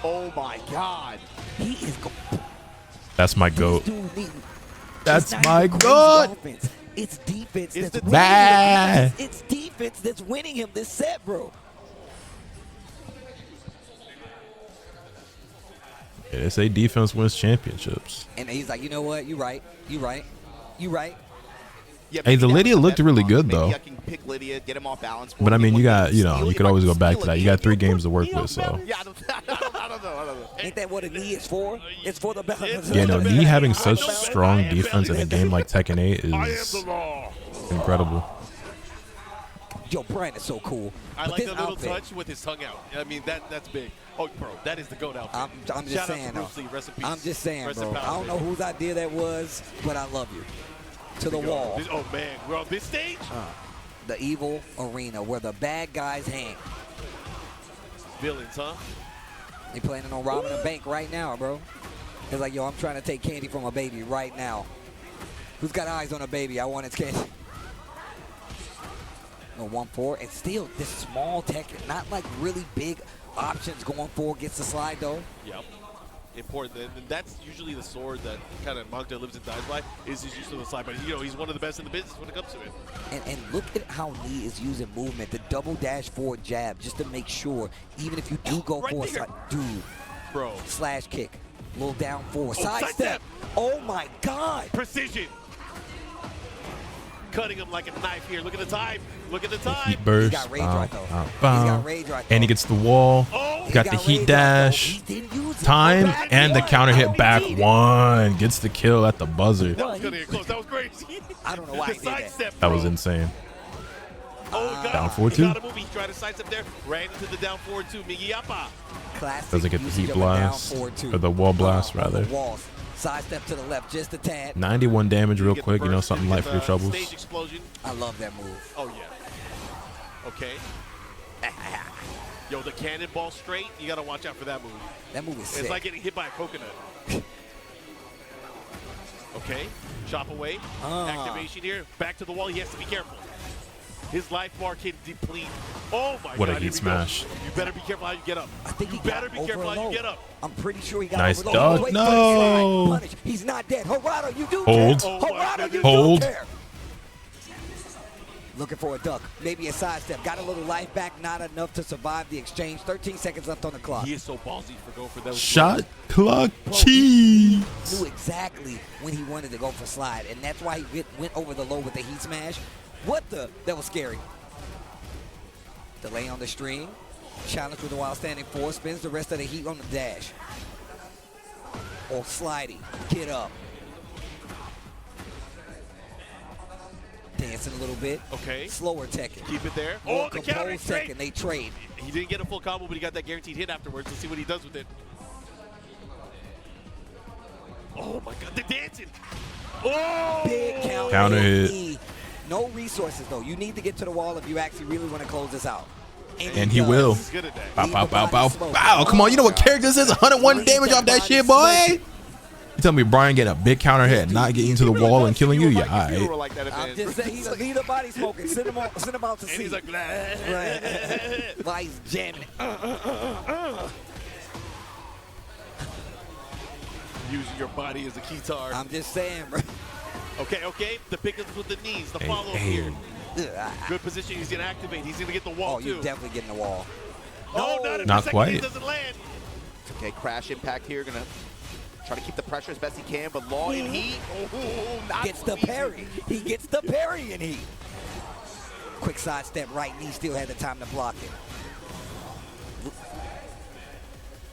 oh my God. He is. That's my goat. That's my goat. It's defense It's that's the winning him. It's defense that's winning him this set, bro. Yeah, they say defense wins championships. And he's like, you know what? You right. You right. You right. Yeah, Hey, the Lydia looked really good, though. Maybe I can pick Lydia, get him off balance. But I mean, you got, you know, you could always go back to that. You got 3 games to work with, so. Yeah, I don't know. Ain't that what a knee is for? It's for the balance. Yeah, no, Knee having such strong defense in a game like Tekken 8 is incredible. Yo, Brian is so cool. I But like this the little outfit, touch with his tongue out. I mean, that's big. Oh, bro, that is the GOAT outfit. I'm just Shout saying, out to Bruce Lee. Rest in peace. I'm just saying, Rest bro. in power, I don't know baby. whose idea that was, but I love you. To the wall. Oh, man. We're on this stage? The evil arena where the bad guys hang. Villains, huh? They planning on robbing a bank right now, bro. It's like, yo, I'm trying to take candy from a baby right now. Who's got eyes on a baby? I want its candy. No 1-4, and still this small Tekken, not like really big options going forward. Gets the slide though. Yep. Important, and that's usually the sword that kind of Mangta lives and dies by, is his use of the slide. But you know, he's one of the best in the business when it comes to it. And look at how Lee is using movement, the double dash forward jab, just to make sure, even if you do go for a slide, dude, bro, slash kick, little down forward, side step. Oh my God! Precision. Cutting him like a knife here. Look at the time. Look at the time. Heat burst. He's got rage right though. He's got rage right though. And he gets the wall. Oh, He got the heat dash. Time and the counter hit back one. Gets the kill at the buzzer. That was gonna get close. That was crazy. I don't know why he did that. Step, That was insane. Oh, God. Down 4-2. He got a move. He tried to sidestep there. Ran into the down 4-2. Migiyapa. Classic. Doesn't get the heat usage of a blast. down 4-2. Or the wall blast, rather. Walls. Side step to the left, just a tad. 91 damage real Get quick. the You know, burst, something get light for your the troubles. Stage explosion. I love that move. Oh, yeah. Okay. Yo, the cannonball straight, you got to watch out for that move. That move is sick. It's like getting hit by a coconut. Okay, chop away. Activation here. Back to the wall. He has to be careful. His life bar can deplete. Oh my God! What a here heat we go. smash. You better be careful how you get up. I think you he better got be careful how you overload. get up. I'm pretty sure he got Nice overload. dodge. Wait, No. punish. He's not dead. Harada, you do Hold. care. Oh my Harada, you goodness. Hold. do care. Looking for a duck. Maybe a sidestep. Got a little life back. Not enough to survive the exchange. 13 seconds left on the clock. He is so ballsy for going for those. Shot clock cheese. Knew exactly when he wanted to go for slide, and that's why he went over the low with the heat smash. What the? That was scary. Delay on the string. Challenge with a while standing four. Spins the rest of the heat on the dash. Or sliding. Get up. Dancing a little bit. Okay. Slower Tekken. Keep it there. More Oh, the counter composed straight. Tekken. They trade. He didn't get a full combo, but he got that guaranteed hit afterwards. Let's see what he does with it. Oh my God, the dancing. Oh! Big Counter hit. No resources though. You need to get to the wall if you actually really want to close this out. And he will. He's good at that. Bow, bow, bow, bow, bow. Come on, you know what character this is? 101 damage off that shit, boy. You tell me Brian getting a big counter hit, not getting to the wall and killing you? Yeah, all right. Like that I'm just saying, he's a leader body smoking. Send him out to And sea. he's like, blah. Right. While he's jamming. Using your body as a guitar. I'm just saying, bro. Okay. The pickups with the knees. The Hey, follow hey. here. Good position. He's going to activate. He's going to get the wall, Oh, too. you're definitely getting the wall. Oh, Not second quite. hit doesn't land. Okay, crash impact here. Gonna try to keep the pressure as best he can, but Law in heat. Oh, not Gets the easy. parry. He gets the parry in heat. Quick sidestep right knee. Still had the time to block it.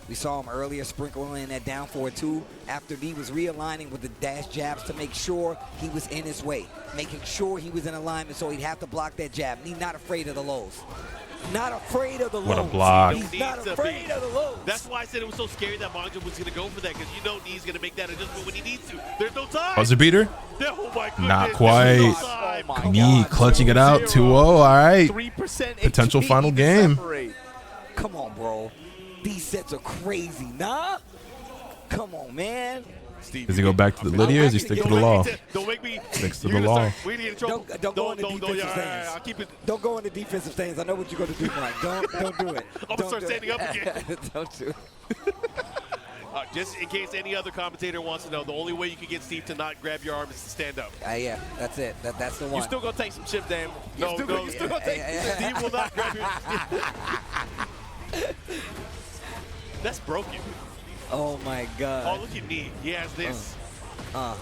We saw him earlier sprinkling in that down forward too after he was realigning with the dash jabs to make sure he was in his way, making sure he was in alignment so he'd have to block that jab. And he's not afraid of the lows. Not afraid of the lows. What a block. He's not afraid of the lows. That's why I said it was so scary that Mangta was going to go for that, because you know Knee's going to make that adjustment when he needs to. There's no time. Buzzer beater? Oh my goodness. Not There's quite. no time. Oh my Knee God. clutching it out. 2-0. All right. 3% Potential HP final to game. separate. Come on, bro. These sets are crazy, nah? Come on, man. Steve, Does he go back to the Liddy or does he stick to the law? Don't make me. Sticks to you're the gonna law. start- We need in trouble. Don't go in the defensive yeah, stance. I'll keep it. Don't go in the defensive stance. I know what you're going to do, Mike. Don't do it. I'm gonna start standing up again. Don't do it. Just in case any other commentator wants to know, the only way you can get Steve to not grab your arm is to stand up. Yeah, that's it. That's the one. You still gonna take some shit, damn. No, you still gonna take Steve will not grab your. That's broken. Oh my Oh, God. look at me. He has this. Uh.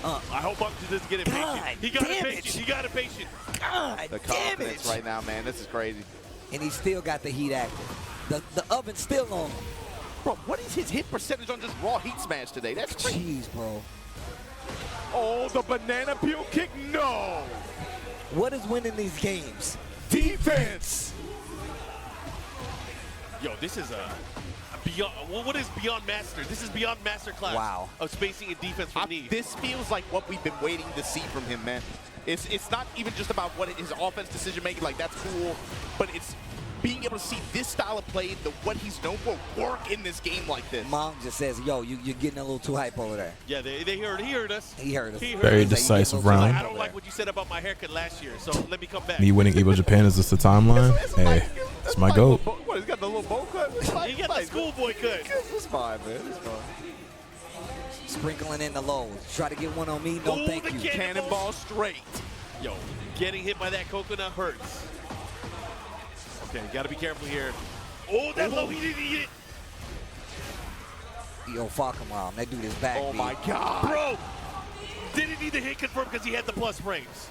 I hope Mangta doesn't get impatient. God He got damn impatient. it. He got impatient. God The damn confidence it. right now, man. This is crazy. And he still got the heat active. The oven's still on. Bro, what is his hit percentage on just raw heat smash today? That's crazy. Jeez, bro. Oh, the banana peel kick? No. What is winning these games? Defense. Yo, this is a beyond. What is beyond master? This is beyond master class. Wow. Of spacing and defense from Knee. This feels like what we've been waiting to see from him, man. It's not even just about what his offense decision making, like that's cool, but it's being able to see this style of play, what he's known for, work in this game like this. Mom just says, yo, you're getting a little too hype over there. Yeah, he heard us. He heard us. Very decisive round. I don't like what you said about my haircut last year, so let me come back. Me winning Evo Japan, is this the timeline? Hey, it's my goat. What, he's got the little bow cut? He got the schoolboy cut. It's fine, man. It's fine. Sprinkling in the lows. Try to get one on me. No, thank you. Cannonball straight. Yo, getting hit by that coconut hurts. Okay, gotta be careful here. Oh, that low, he didn't eat it. Yo, fuck him, Mom. That dude is back. Oh, my God. Bro, didn't need the hit confirmed because he had the plus frames.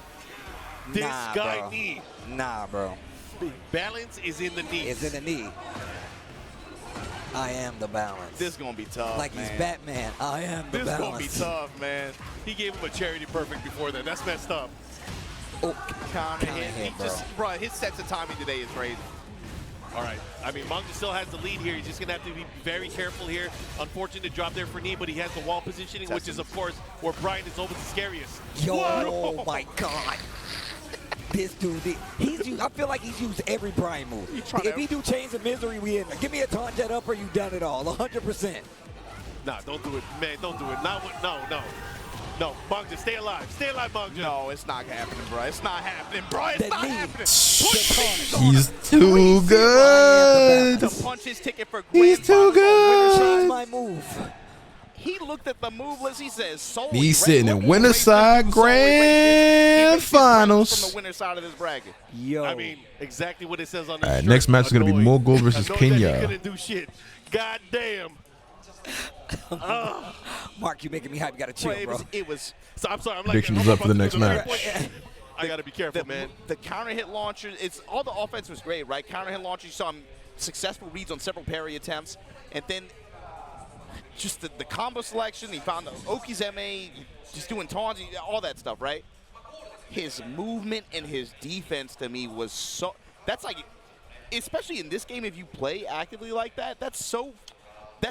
This guy bro. knee. Nah, bro. Balance is in the knee. It's in the knee. I am the balance. This is going to be tough, like man. he's Batman. I am the balance. This is going to be tough, man. He gave him a charity perfect before that. That's messed up. Oh, counter hit. bro. His sense of timing today is crazy. All right. I mean, Manga still has the lead here. He's just going to have to be very careful here. Unfortunate drop there for knee, but he has the wall positioning, which is, of course, where Brian is always the scariest. Yo, oh my God. This dude, I feel like he's used every Brian move. If he do Chains of Misery, we in there. Give me a taunt jet up or you done it all, 100%. Nah, don't do it, man. Don't do it. No, Manga, stay alive. Stay alive, Manga. No, it's not happening, bro. It's not happening, bro. It's not happening. He's too good. To punch his ticket for He's too good. Change my move. He looked at the move list. He says, solely He's sitting in winner side grand finals. From the winner side of this bracket. Yo. I mean, exactly what it says on the shirt. Next match is going to be Mogul versus Kenya. He couldn't do shit. God damn. Mark, you making me hype. You got to chill, bro. So I'm sorry. I'm Predictions up for the next match. I got to be careful, man. The counter hit launcher, all the offense was great, right? Counter hit launcher, you saw him successful reads on several parry attempts. And then just the combo selection, he found the Oki's MA, just doing taunts, all that stuff, right? His movement and his defense to me was so, that's like, especially in this game, if you play actively like that, that's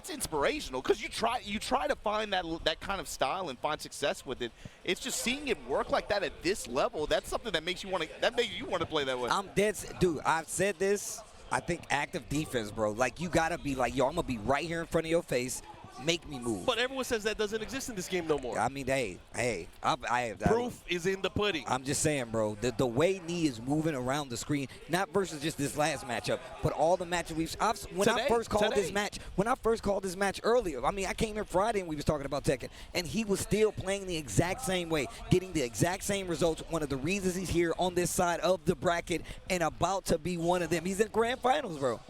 inspirational because you try to find that kind of style and find success with it. It's just seeing it work like that at this level. That's something that makes you want to play that way. I'm dead, dude. I've said this. I think active defense, bro. Like you gotta be like, yo, I'm gonna be right here in front of your face. Make me move. But everyone says that doesn't exist in this game no more. I mean, hey, proof is in the pudding. I'm just saying, bro, the way knee is moving around the screen, not versus just this last matchup, but all the matches when I first called this match earlier, I mean, I came here Friday and we was talking about Tekken, and he was still playing the exact same way, getting the exact same results. One of the reasons he's here on this side of the bracket and about to be one of them. He's in grand finals, bro.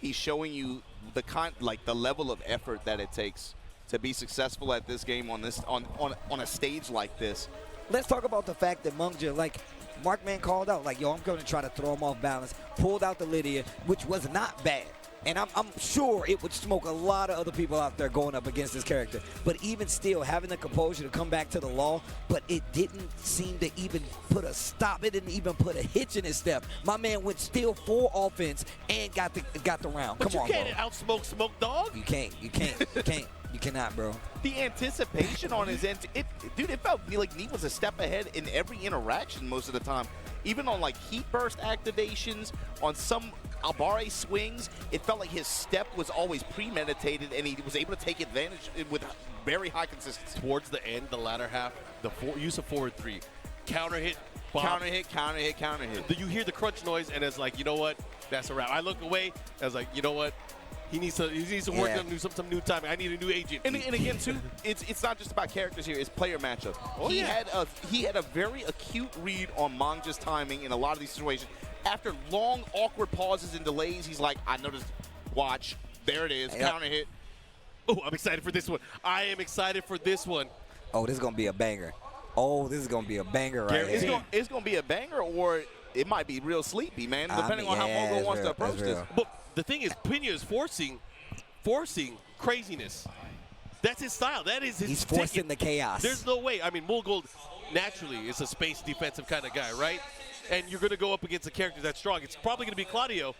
He's showing you the level of effort that it takes to be successful at this game on a stage like this. Let's talk about the fact that Mungja, like Markman called out, like, yo, I'm going to try to throw him off balance, pulled out the Lydia, which was not bad. And I'm sure it would smoke a lot of other people out there going up against this character. But even still, having the composure to come back to the law, but it didn't seem to even put a stop. It didn't even put a hitch in his step. My man went still full offense and got the round. But Come on, you can't outsmoke Smoke Dog. You can't. You cannot, bro. The anticipation on his end, dude, it felt like Nee was a step ahead in every interaction most of the time. Even on like heat burst activations, on some Albare swings, it felt like his step was always premeditated and he was able to take advantage with very high consistency. Towards the end, the latter half, the use of forward three, counter hit, bomb. Counter hit, counter hit, counter hit. You hear the crunch noise and it's like, you know what? That's a wrap. I look away, I was like, you know what? He needs to work on some new timing. I need a new agent. And again, too, it's not just about characters here. It's player matchups. Oh, he had a very acute read on Mangja's timing in a lot of these situations. After long, awkward pauses and delays, he's like, I noticed. Watch. There it is. Yep. Counter hit. Oh, I'm excited for this one. I am excited for this one. Oh, this is going to be a banger. Oh, this is going to be a banger right here. It's going to be a banger, or it might be real sleepy, man, depending on how Mongo wants to approach this. But the thing is, Pena is forcing craziness. That's his style. That is his He's forcing the chaos. There's no way. I mean, Mulgold naturally is a space defensive kind of guy, right? And you're going to go up against a character that's strong. It's probably going to be Claudio,